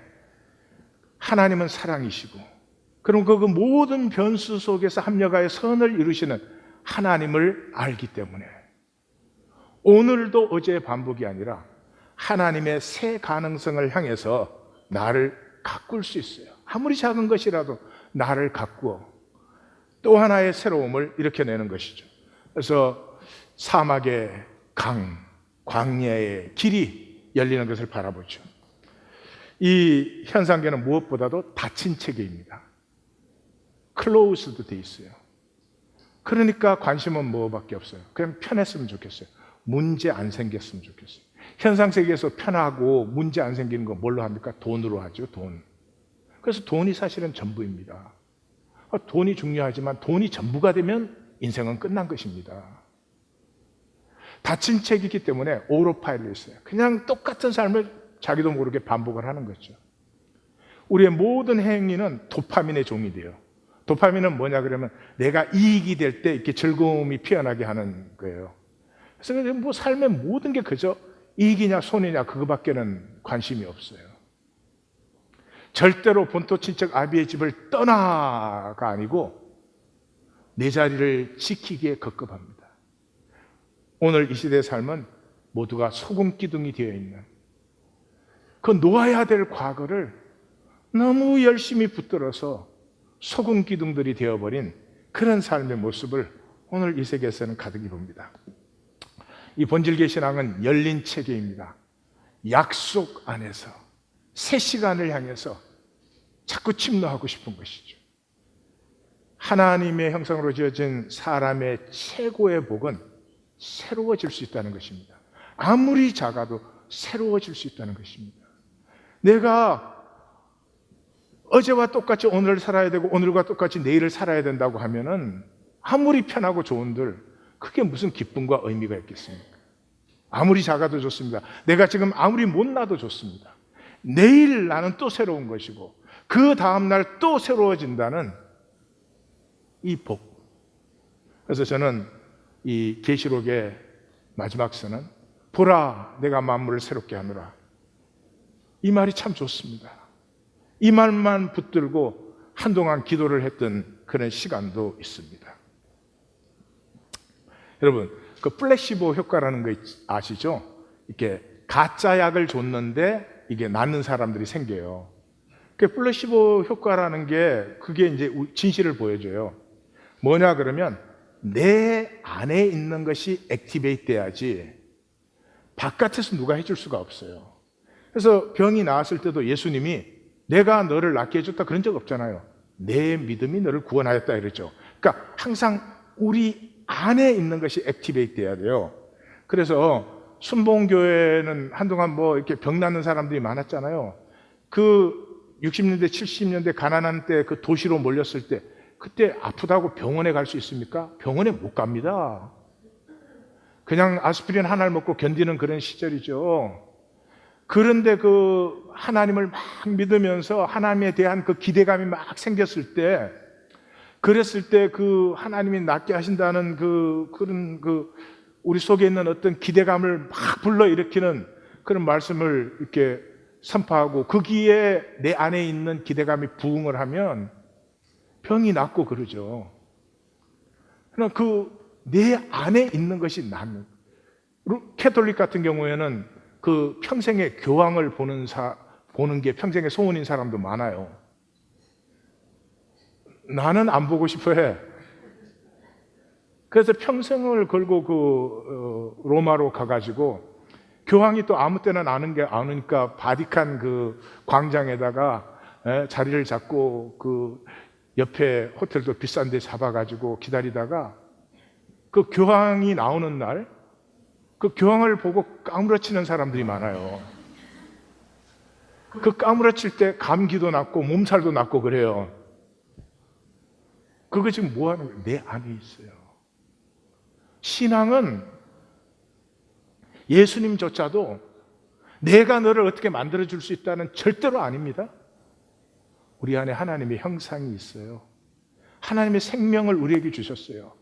Speaker 2: 하나님은 사랑이시고, 그럼 그 모든 변수 속에서 합력하여 선을 이루시는 하나님을 알기 때문에 오늘도 어제의 반복이 아니라 하나님의 새 가능성을 향해서 나를 가꿀 수 있어요. 아무리 작은 것이라도 나를 가꾸어 또 하나의 새로움을 일으켜내는 것이죠. 그래서 사막의 강, 광야의 길이 열리는 것을 바라보죠. 이 현상계는 무엇보다도 닫힌 체계입니다. 클로우스도 돼 있어요. 그러니까 관심은 뭐밖에 없어요. 그냥 편했으면 좋겠어요. 문제 안 생겼으면 좋겠어요. 현상세계에서 편하고 문제 안 생기는 거 뭘로 합니까? 돈으로 하죠, 돈. 그래서 돈이 사실은 전부입니다. 돈이 중요하지만 돈이 전부가 되면 인생은 끝난 것입니다. 닫힌 책이기 때문에 오로파일럿이에요. 그냥 똑같은 삶을 자기도 모르게 반복을 하는 거죠. 우리의 모든 행위는 도파민의 종이 돼요. 도파민은 뭐냐 그러면 내가 이익이 될 때 이렇게 즐거움이 피어나게 하는 거예요. 그래서 뭐 삶의 모든 게 그저 이익이냐 손해냐 그거밖에는 관심이 없어요. 절대로 본토 친척 아비의 집을 떠나가 아니고 내 자리를 지키기에 급급합니다. 오늘 이 시대의 삶은 모두가 소금 기둥이 되어 있는, 그 놓아야 될 과거를 너무 열심히 붙들어서 소금 기둥들이 되어버린 그런 삶의 모습을 오늘 이 세계에서는 가득히 봅니다. 이 본질계 신앙은 열린 체계입니다. 약속 안에서 새 시간을 향해서 자꾸 침노하고 싶은 것이죠. 하나님의 형상으로 지어진 사람의 최고의 복은 새로워질 수 있다는 것입니다. 아무리 작아도 새로워질 수 있다는 것입니다. 내가 어제와 똑같이 오늘을 살아야 되고 오늘과 똑같이 내일을 살아야 된다고 하면은 아무리 편하고 좋은들 그게 무슨 기쁨과 의미가 있겠습니까? 아무리 작아도 좋습니다. 내가 지금 아무리 못나도 좋습니다. 내일 나는 또 새로운 것이고 그 다음날 또 새로워진다는 이 복. 그래서 저는 이 계시록의 마지막 선은 보라 내가 만물을 새롭게 하노라, 이 말이 참 좋습니다. 이 말만 붙들고 한동안 기도를 했던 그런 시간도 있습니다. 여러분, 그 플래시보 효과라는 거 아시죠? 이렇게 가짜 약을 줬는데 이게 낫는 사람들이 생겨요. 그 플래시보 효과라는 게 그게 이제 진실을 보여줘요. 뭐냐 그러면 내 안에 있는 것이 액티베이트 돼야지 바깥에서 누가 해줄 수가 없어요. 그래서 병이 나았을 때도 예수님이 내가 너를 낫게 해줬다 그런 적 없잖아요. 내 믿음이 너를 구원하였다 이러죠. 그러니까 항상 우리 안에 있는 것이 액티베이트 돼야 돼요. 그래서 순복음교회는 한동안 뭐 이렇게 병 낫는 사람들이 많았잖아요. 그 60년대 70년대 가난한 때 그 도시로 몰렸을 때 그때 아프다고 병원에 갈 수 있습니까? 병원에 못 갑니다. 그냥 아스피린 하나를 먹고 견디는 그런 시절이죠. 그런데 그 하나님을 막 믿으면서 하나님에 대한 그 기대감이 막 생겼을 때, 그랬을 때 그 하나님이 낫게 하신다는 그런 우리 속에 있는 어떤 기대감을 막 불러일으키는 그런 말씀을 이렇게 선포하고 거기에 내 안에 있는 기대감이 부응을 하면 병이 낫고 그러죠. 그러나 내 안에 있는 것이 낫는. 캐톨릭 같은 경우에는 그 평생의 교황을 보는 게 평생의 소원인 사람도 많아요. 나는 안 보고 싶어 해. 그래서 평생을 걸고 로마로 가가지고 교황이 또 아무 때나 아니까 바티칸 그 광장에다가 자리를 잡고 그 옆에 호텔도 비싼 데 잡아가지고 기다리다가 그 교황이 나오는 날 그 교황을 보고 까무러치는 사람들이 많아요. 그 까무러칠 때 감기도 낫고 몸살도 낫고 그래요. 그거 지금 뭐 하는 거예요? 내 안에 있어요. 신앙은 예수님조차도 내가 너를 어떻게 만들어줄 수 있다는 절대로 아닙니다. 우리 안에 하나님의 형상이 있어요. 하나님의 생명을 우리에게 주셨어요.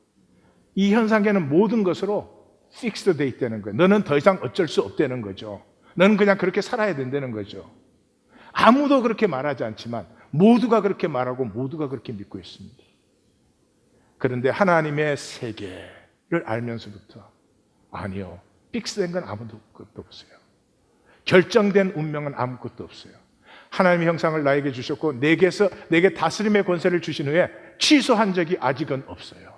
Speaker 2: 이 현상계는 모든 것으로 픽스드 돼 있다는 거예요. 너는 더 이상 어쩔 수 없다는 거죠. 너는 그냥 그렇게 살아야 된다는 거죠. 아무도 그렇게 말하지 않지만 모두가 그렇게 말하고 모두가 그렇게 믿고 있습니다. 그런데 하나님의 세계를 알면서부터 아니요, 픽스된 건 아무것도 없어요. 결정된 운명은 아무것도 없어요. 하나님의 형상을 나에게 주셨고 내게 다스림의 권세를 주신 후에 취소한 적이 아직은 없어요.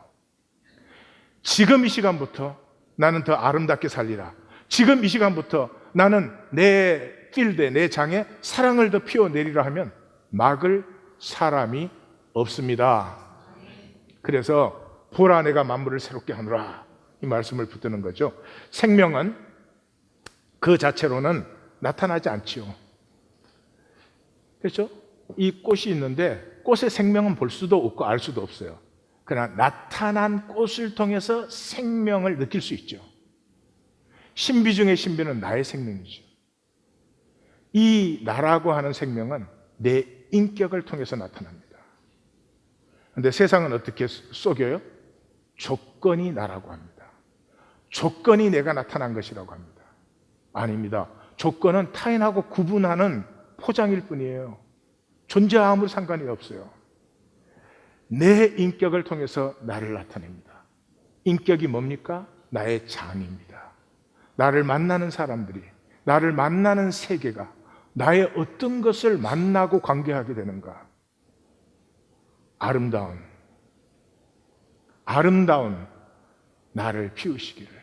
Speaker 2: 지금 이 시간부터 나는 더 아름답게 살리라. 지금 이 시간부터 나는 내 필드에, 내 장에 사랑을 더 피워내리라 하면 막을 사람이 없습니다. 그래서 보라 내가 만물을 새롭게 하노라, 이 말씀을 붙드는 거죠. 생명은 그 자체로는 나타나지 않지요. 그렇죠? 이 꽃이 있는데 꽃의 생명은 볼 수도 없고 알 수도 없어요. 그러나 나타난 꽃을 통해서 생명을 느낄 수 있죠. 신비 중의 신비는 나의 생명이죠. 이 나라고 하는 생명은 내 인격을 통해서 나타납니다. 그런데 세상은 어떻게 속여요? 조건이 나라고 합니다. 조건이 내가 나타난 것이라고 합니다. 아닙니다. 조건은 타인하고 구분하는 포장일 뿐이에요. 존재함으로 상관이 없어요. 내 인격을 통해서 나를 나타냅니다. 인격이 뭡니까? 나의 장입니다. 나를 만나는 사람들이, 나를 만나는 세계가 나의 어떤 것을 만나고 관계하게 되는가? 아름다운 나를 피우시기를.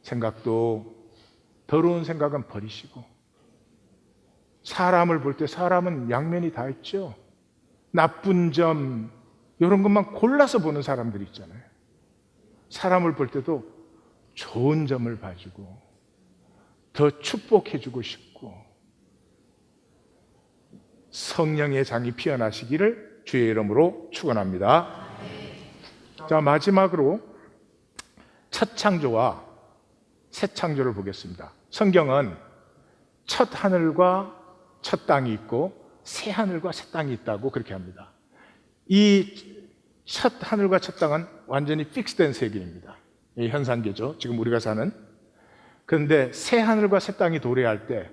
Speaker 2: 생각도 더러운 생각은 버리시고, 사람을 볼 때 사람은 양면이 다 있죠. 나쁜 점 이런 것만 골라서 보는 사람들이 있잖아요. 사람을 볼 때도 좋은 점을 봐주고 더 축복해주고 싶고, 성령의 장이 피어나시기를 주의 이름으로 축원합니다. 자, 마지막으로 첫 창조와 새 창조를 보겠습니다. 성경은 첫 하늘과 첫 땅이 있고 새 하늘과 새 땅이 있다고 그렇게 합니다. 이 첫 하늘과 첫 땅은 완전히 픽스된 세계입니다. 이 현상계죠. 지금 우리가 사는. 그런데 새 하늘과 새 땅이 도래할 때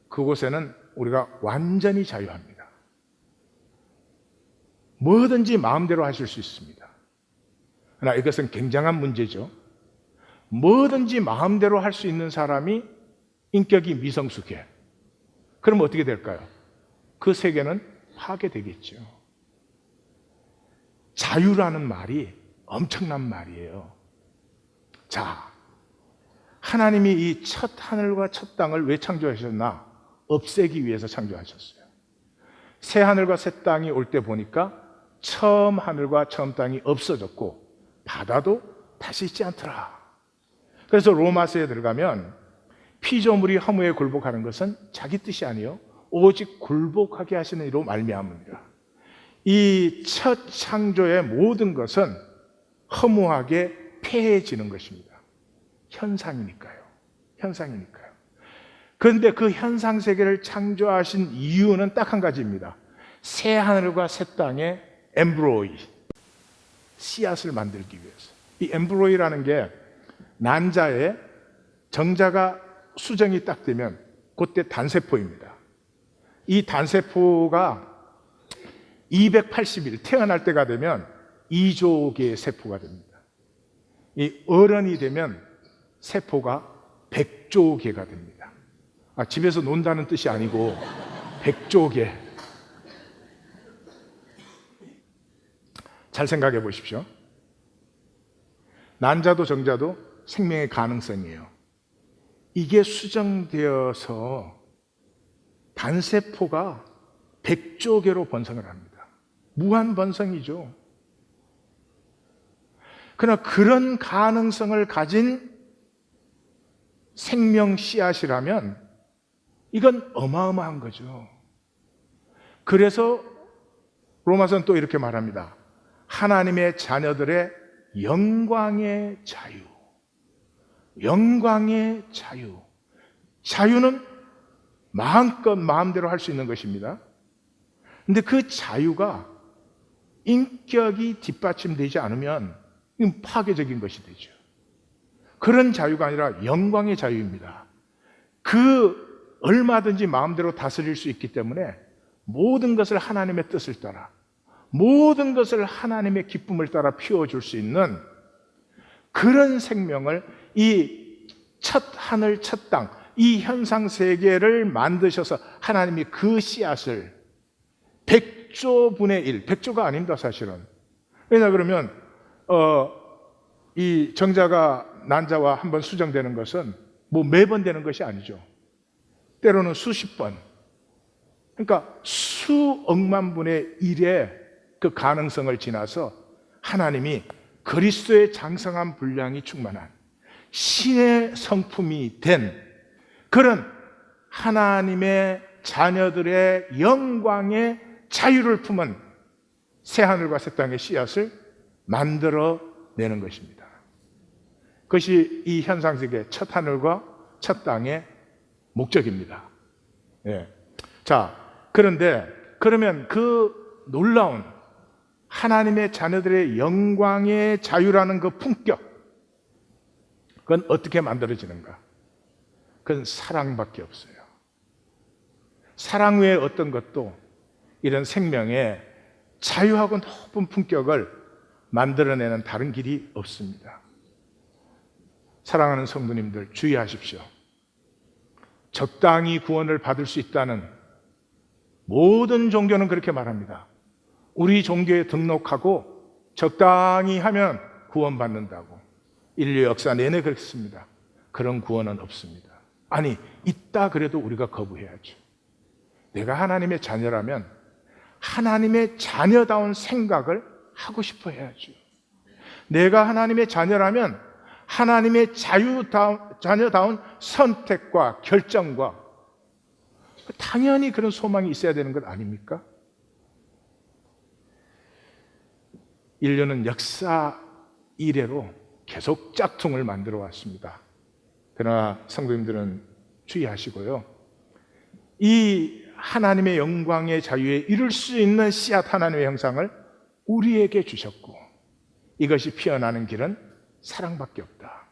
Speaker 2: 그곳에는 우리가 완전히 자유합니다. 뭐든지 마음대로 하실 수 있습니다. 그러나 이것은 굉장한 문제죠. 뭐든지 마음대로 할 수 있는 사람이 인격이 미성숙해. 그럼 어떻게 될까요? 그 세계는 파괴되겠죠. 자유라는 말이 엄청난 말이에요. 자, 하나님이 이 첫 하늘과 첫 땅을 왜 창조하셨나? 없애기 위해서 창조하셨어요. 새 하늘과 새 땅이 올 때 보니까 처음 하늘과 처음 땅이 없어졌고 바다도 다시 있지 않더라. 그래서 로마서에 들어가면 피조물이 허무에 굴복하는 것은 자기 뜻이 아니요 오직 굴복하게 하시는 이로 말미암으니라. 이 첫 창조의 모든 것은 허무하게 폐해지는 것입니다. 현상이니까요. 현상이니까요. 그런데 그 현상 세계를 창조하신 이유는 딱 한 가지입니다. 새 하늘과 새 땅의 엠브로이, 씨앗을 만들기 위해서. 이 엠브로이라는 게 난자에 정자가 수정이 딱 되면 그때 단세포입니다. 이 단세포가 280일 태어날 때가 되면 2조 개의 세포가 됩니다. 이 어른이 되면 세포가 100조 개가 됩니다. 집에서 논다는 뜻이 아니고 100조 개. 잘 생각해 보십시오. 난자도 정자도 생명의 가능성이에요. 이게 수정되어서 단세포가 100조 개로 번성을 합니다. 무한 번성이죠. 그러나 그런 가능성을 가진 생명 씨앗이라면 이건 어마어마한 거죠. 그래서 로마서는 또 이렇게 말합니다. 하나님의 자녀들의 영광의 자유. 영광의 자유. 자유는 마음껏 마음대로 할 수 있는 것입니다. 근데 그 자유가 인격이 뒷받침되지 않으면 이건 파괴적인 것이 되죠. 그런 자유가 아니라 영광의 자유입니다. 그 얼마든지 마음대로 다스릴 수 있기 때문에 모든 것을 하나님의 뜻을 따라, 모든 것을 하나님의 기쁨을 따라 피워줄 수 있는 그런 생명을 이 첫 하늘, 첫 땅, 이 현상 세계를 만드셔서 하나님이 그 씨앗을 100조 분의 1, 100조가 아닙니다, 사실은. 왜냐 그러면 이 정자가 난자와 한번 수정되는 것은 뭐 매번 되는 것이 아니죠. 때로는 수십 번. 그러니까 수억만 분의 1의 그 가능성을 지나서 하나님이 그리스도의 장성한 분량이 충만한 신의 성품이 된 그런 하나님의 자녀들의 영광의 자유를 품은 새하늘과 새 땅의 씨앗을 만들어내는 것입니다. 그것이 이 현상세계 첫 하늘과 첫 땅의 목적입니다. 예. 자, 그런데 그러면 그 놀라운 하나님의 자녀들의 영광의 자유라는 그 품격, 그건 어떻게 만들어지는가? 그건 사랑밖에 없어요. 사랑 외에 어떤 것도 이런 생명의 자유하고 높은 품격을 만들어내는 다른 길이 없습니다. 사랑하는 성도님들 주의하십시오. 적당히 구원을 받을 수 있다는 모든 종교는 그렇게 말합니다. 우리 종교에 등록하고 적당히 하면 구원받는다고. 인류 역사 내내 그렇습니다. 그런 구원은 없습니다. 아니, 있다 그래도 우리가 거부해야죠. 내가 하나님의 자녀라면 하나님의 자녀다운 생각을 하고 싶어 해야죠. 내가 하나님의 자녀라면 하나님의 자녀다운 선택과 결정과 당연히 그런 소망이 있어야 되는 것 아닙니까? 인류는 역사 이래로 계속 짝퉁을 만들어 왔습니다. 그러나 성도님들은 주의하시고요. 이 하나님의 영광의 자유에 이룰 수 있는 씨앗 하나님의 형상을 우리에게 주셨고 이것이 피어나는 길은 사랑밖에 없다.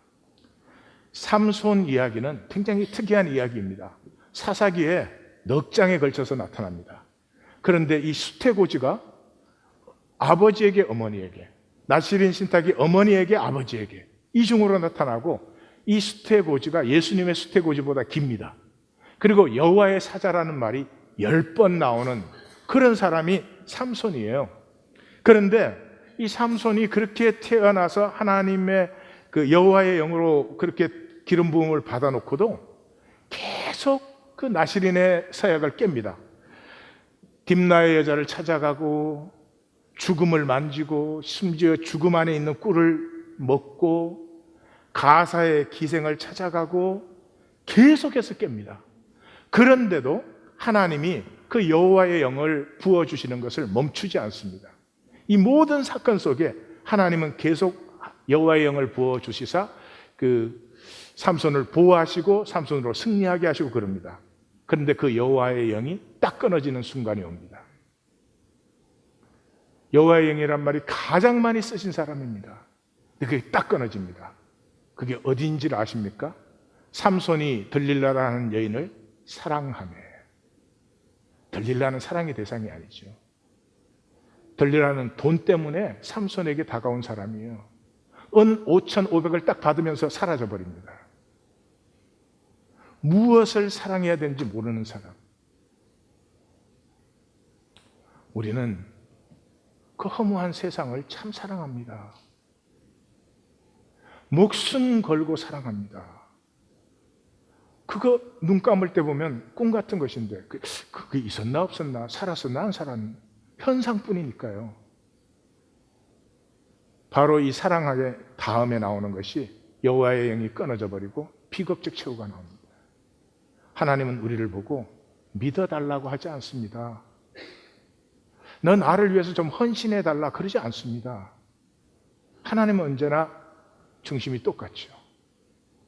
Speaker 2: 삼손 이야기는 굉장히 특이한 이야기입니다. 사사기에 넉 장에 걸쳐서 나타납니다. 그런데 이 수태고지가 아버지에게 어머니에게, 나시린 신탁이 어머니에게 아버지에게 이중으로 나타나고 이 수태고지가 예수님의 수태고지보다 깁니다. 그리고 여호와의 사자라는 말이 10번 나오는 그런 사람이 삼손이에요. 그런데 이 삼손이 그렇게 태어나서 하나님의 그 여호와의 영으로 그렇게 기름 부음을 받아놓고도 계속 그 나시린의 서약을 깹니다. 딥나의 여자를 찾아가고 죽음을 만지고 심지어 죽음 안에 있는 꿀을 먹고 가사의 기생을 찾아가고 계속해서 깹니다. 그런데도 하나님이 그 여호와의 영을 부어주시는 것을 멈추지 않습니다. 이 모든 사건 속에 하나님은 계속 여호와의 영을 부어주시사 그 삼손을 보호하시고 삼손으로 승리하게 하시고 그럽니다. 그런데 그 여호와의 영이 딱 끊어지는 순간이 옵니다. 여호와의 영이란 말이 가장 많이 쓰신 사람입니다. 근데 그게 딱 끊어집니다. 그게 어디인지를 아십니까? 삼손이 들릴라라는 여인을 사랑하며, 들릴라는 사랑의 대상이 아니죠. 들릴라는 돈 때문에 삼손에게 다가온 사람이에요. 은 5,500을 딱 받으면서 사라져 버립니다. 무엇을 사랑해야 되는지 모르는 사람. 우리는 그 허무한 세상을 참 사랑합니다. 목숨 걸고 사랑합니다. 그거 눈 감을 때 보면 꿈 같은 것인데 그게 있었나 없었나, 살았었나 안 살았나, 현상뿐이니까요. 바로 이 사랑하게 다음에 나오는 것이 여호와의 영이 끊어져 버리고 비겁적 최후가 나옵니다. 하나님은 우리를 보고 믿어달라고 하지 않습니다. 너 나를 위해서 좀 헌신해달라 그러지 않습니다. 하나님은 언제나 중심이 똑같죠.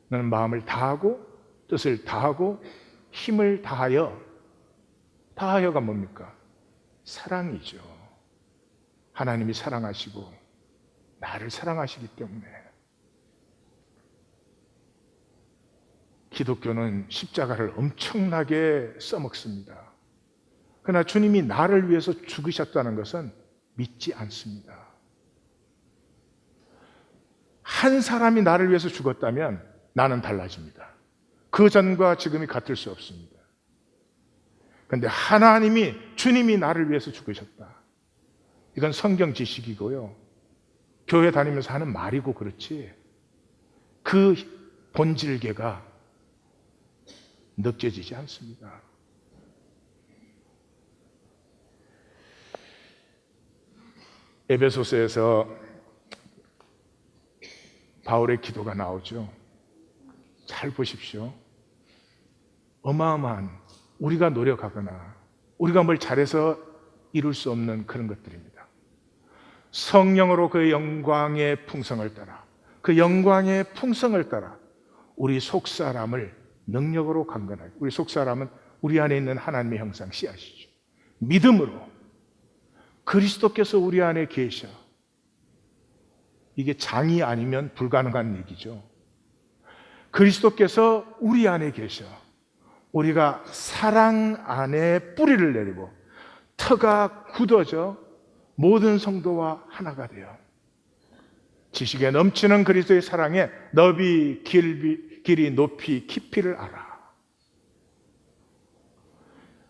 Speaker 2: 너는 마음을 다하고 뜻을 다하고 힘을 다하여가 뭡니까? 사랑이죠. 하나님이 사랑하시고 나를 사랑하시기 때문에 기독교는 십자가를 엄청나게 써먹습니다. 그러나 주님이 나를 위해서 죽으셨다는 것은 믿지 않습니다. 한 사람이 나를 위해서 죽었다면 나는 달라집니다. 그 전과 지금이 같을 수 없습니다. 그런데 주님이 나를 위해서 죽으셨다. 이건 성경 지식이고요. 교회 다니면서 하는 말이고 그렇지 그 본질계가 느껴지지 않습니다. 에베소서에서 바울의 기도가 나오죠. 잘 보십시오. 어마어마한, 우리가 노력하거나 우리가 뭘 잘해서 이룰 수 없는 그런 것들입니다. 성령으로 그 영광의 풍성을 따라, 그 영광의 풍성을 따라 우리 속사람을 능력으로 강건하게, 우리 속사람은 우리 안에 있는 하나님의 형상 씨앗이죠. 믿음으로 그리스도께서 우리 안에 계셔. 이게 장이 아니면 불가능한 얘기죠. 그리스도께서 우리 안에 계셔. 우리가 사랑 안에 뿌리를 내리고 터가 굳어져 모든 성도와 하나가 되어 지식에 넘치는 그리스도의 사랑에 너비, 길이, 높이, 깊이를 알아.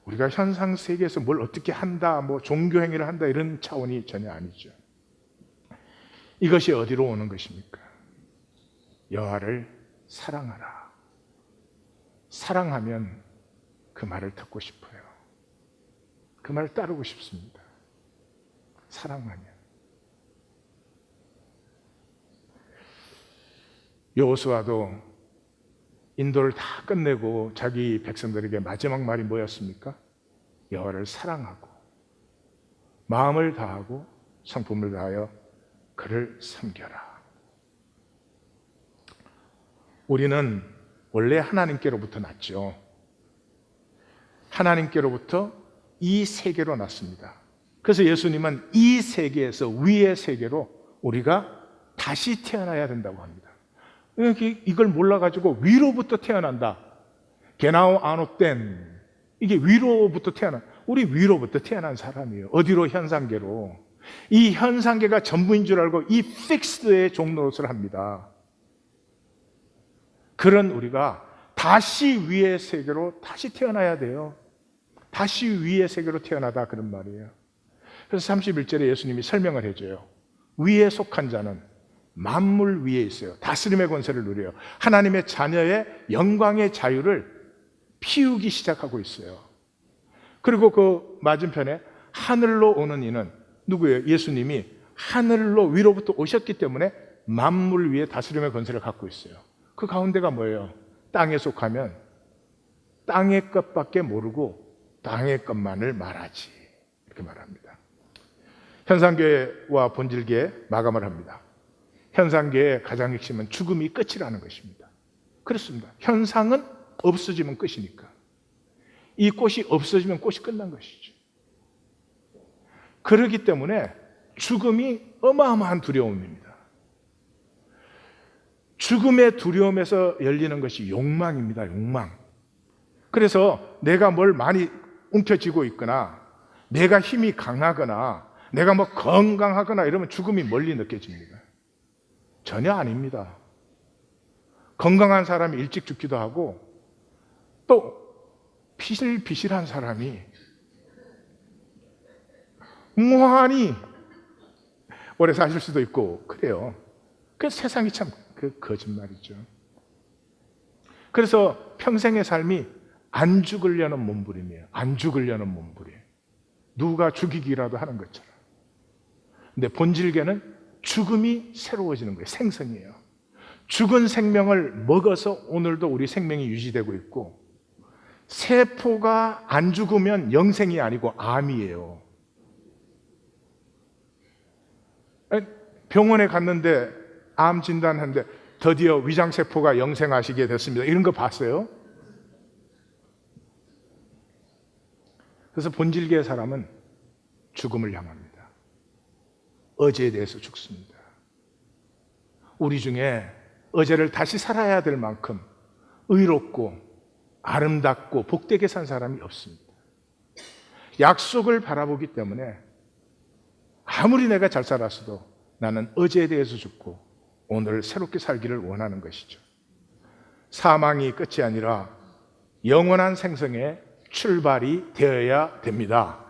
Speaker 2: 우리가 현상 세계에서 뭘 어떻게 한다, 뭐 종교 행위를 한다 이런 차원이 전혀 아니죠. 이것이 어디로 오는 것입니까? 여호와를 사랑하라. 사랑하면 그 말을 듣고 싶어요. 그 말을 따르고 싶습니다. 사랑하면. 여호수아도 인도를 다 끝내고 자기 백성들에게 마지막 말이 뭐였습니까? 여호와를 사랑하고 마음을 다하고 성품을 다하여 그를 섬겨라. 우리는 원래 하나님께로부터 났죠. 하나님께로부터 이 세계로 났습니다. 그래서 예수님은 이 세계에서 위의 세계로 우리가 다시 태어나야 된다고 합니다. 이걸 몰라가지고 위로부터 태어난다. 게나오 아노땐, 이게 위로부터 우리 위로부터 태어난 사람이에요. 어디로? 현상계로. 이 현상계가 전부인 줄 알고 이 픽스드의 종노릇을 합니다. 그런 우리가 다시 위의 세계로 다시 태어나야 돼요. 다시 위의 세계로 태어나다 그런 말이에요. 그래서 31절에 예수님이 설명을 해줘요. 위에 속한 자는 만물 위에 있어요. 다스림의 권세를 누려요. 하나님의 자녀의 영광의 자유를 피우기 시작하고 있어요. 그리고 그 맞은편에 하늘로 오는 이는 누구예요? 예수님이 하늘로 위로부터 오셨기 때문에 만물 위에 다스림의 권세를 갖고 있어요. 그 가운데가 뭐예요? 땅에 속하면 땅의 것밖에 모르고 땅의 것만을 말하지. 이렇게 말합니다. 현상교회와 본질교회 마감을 합니다. 현상교회의 가장 핵심은 죽음이 끝이라는 것입니다. 그렇습니다. 현상은 없어지면 끝이니까. 이 꽃이 없어지면 꽃이 끝난 것이죠. 그렇기 때문에 죽음이 어마어마한 두려움입니다. 죽음의 두려움에서 열리는 것이 욕망입니다. 욕망. 그래서 내가 뭘 많이 움켜쥐고 있거나 내가 힘이 강하거나 내가 뭐 건강하거나 이러면 죽음이 멀리 느껴집니다. 전혀 아닙니다. 건강한 사람이 일찍 죽기도 하고 또 피실피실한 사람이 무한히 오래 사실 수도 있고 그래요. 그 세상이 참 거짓말이죠. 그래서 평생의 삶이 안 죽으려는 몸부림이에요. 안 죽으려는 몸부림. 누가 죽이기라도 하는 것처럼. 근데 본질계는 죽음이 새로워지는 거예요. 생성이에요. 죽은 생명을 먹어서 오늘도 우리 생명이 유지되고 있고, 세포가 안 죽으면 영생이 아니고 암이에요. 병원에 갔는데 암 진단했는데 드디어 위장세포가 영생하시게 됐습니다. 이런 거 봤어요? 그래서 본질계의 사람은 죽음을 향합니다. 어제에 대해서 죽습니다. 우리 중에 어제를 다시 살아야 될 만큼 의롭고 아름답고 복되게 산 사람이 없습니다. 약속을 바라보기 때문에 아무리 내가 잘 살았어도 나는 어제에 대해서 죽고 오늘 새롭게 살기를 원하는 것이죠. 사망이 끝이 아니라 영원한 생성의 출발이 되어야 됩니다.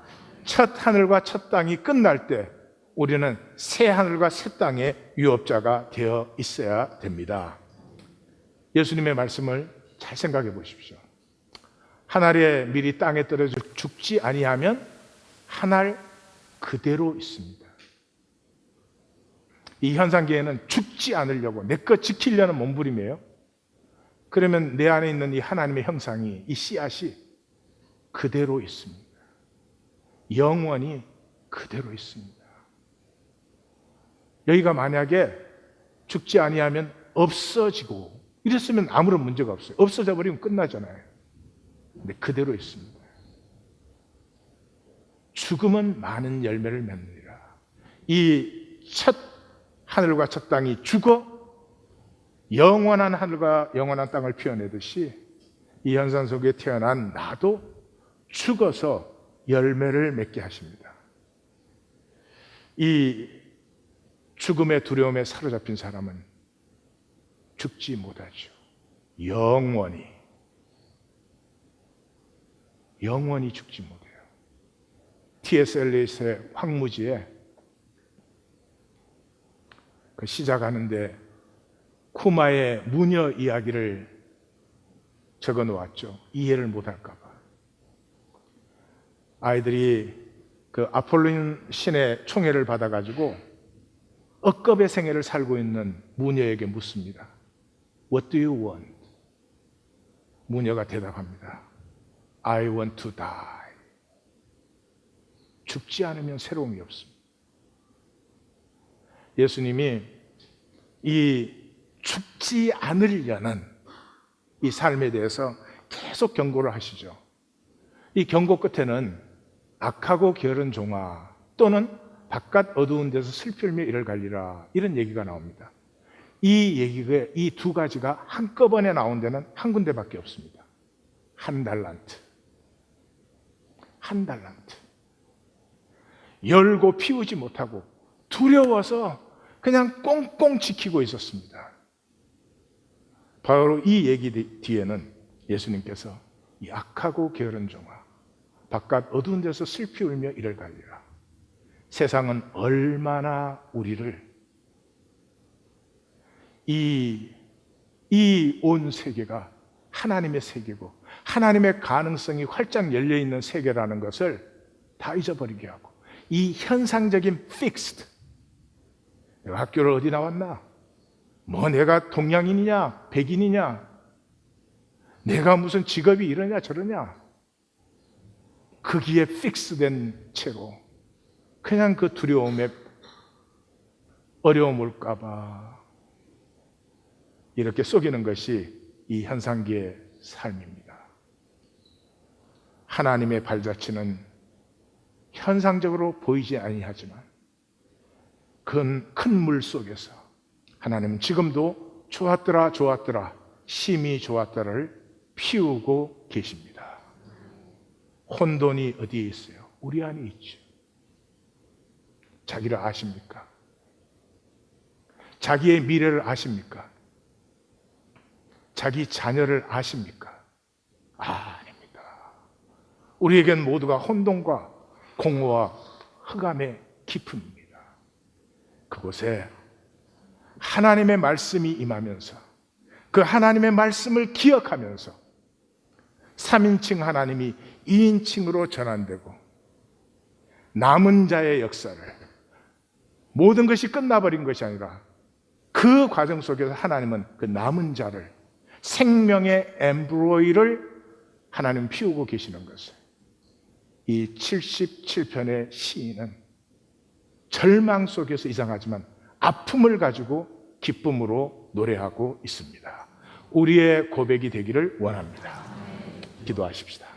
Speaker 2: 첫 하늘과 첫 땅이 끝날 때 우리는 새 하늘과 새 땅의 유업자가 되어 있어야 됩니다. 예수님의 말씀을 잘 생각해 보십시오. 한 알의 밀이 땅에 떨어져 죽지 아니하면 한 알 그대로 있습니다. 이 현상계에는 죽지 않으려고 내 것 지키려는 몸부림이에요. 그러면 내 안에 있는 이 하나님의 형상이, 이 씨앗이 그대로 있습니다. 영원히 그대로 있습니다. 여기가 만약에 죽지 아니하면 없어지고 이랬으면 아무런 문제가 없어요. 없어져 버리면 끝나잖아요. 근데 그대로 있습니다. 죽음은 많은 열매를 맺느니라. 이 첫 하늘과 첫 땅이 죽어 영원한 하늘과 영원한 땅을 피워내듯이 이 현상 속에 태어난 나도 죽어서 열매를 맺게 하십니다. 이 죽음의 두려움에 사로잡힌 사람은 죽지 못하죠. 영원히 죽지 못해요. T.S. 엘리엇의 황무지에 그 시작하는데 쿠마의 무녀 이야기를 적어 놓았죠. 이해를 못할까 봐. 아이들이 그 아폴론 신의 총애를 받아가지고 억겁의 생애를 살고 있는 무녀에게 묻습니다. What do you want? 무녀가 대답합니다. I want to die. 죽지 않으면 새로움이 없습니다. 예수님이 이 죽지 않으려는 이 삶에 대해서 계속 경고를 하시죠. 이 경고 끝에는 악하고 게으른 종아 또는 바깥 어두운 데서 슬피 울며 이를 갈리라 이런 얘기가 나옵니다. 이 얘기가 이 두 가지가 한꺼번에 나온 데는 한 군데밖에 없습니다. 한 달란트. 열고 피우지 못하고 두려워서 그냥 꽁꽁 지키고 있었습니다. 바로 이 얘기 뒤에는 예수님께서 이 악하고 게으른 종아 바깥 어두운 데서 슬피 울며 이를 갈리라. 세상은 얼마나 우리를 이 온 세계가 하나님의 세계고 하나님의 가능성이 활짝 열려있는 세계라는 것을 다 잊어버리게 하고 이 현상적인 fixed 내가 학교를 어디 나왔나? 뭐 내가 동양인이냐? 백인이냐? 내가 무슨 직업이 이러냐 저러냐? 거기에 픽스된 채로 그냥 그 두려움에 어려움 올까봐 이렇게 속이는 것이 이 현상기의 삶입니다. 하나님의 발자취는 현상적으로 보이지 아니하지만 큰 물 속에서 하나님은 지금도 좋았더라 좋았더라 심히 좋았더라를 피우고 계십니다. 혼돈이 어디에 있어요? 우리 안에 있죠. 자기를 아십니까? 자기의 미래를 아십니까? 자기 자녀를 아십니까? 아닙니다. 우리에겐 모두가 혼돈과 공허와 흑암의 깊음입니다. 그곳에 하나님의 말씀이 임하면서 그 하나님의 말씀을 기억하면서 3인칭 하나님이 2인칭으로 전환되고 남은 자의 역사를, 모든 것이 끝나버린 것이 아니라 그 과정 속에서 하나님은 그 남은 자를, 생명의 엠브로이를 하나님 피우고 계시는 것을 이 77편의 시인은 절망 속에서 이상하지만 아픔을 가지고 기쁨으로 노래하고 있습니다. 우리의 고백이 되기를 원합니다. 기도하십시다.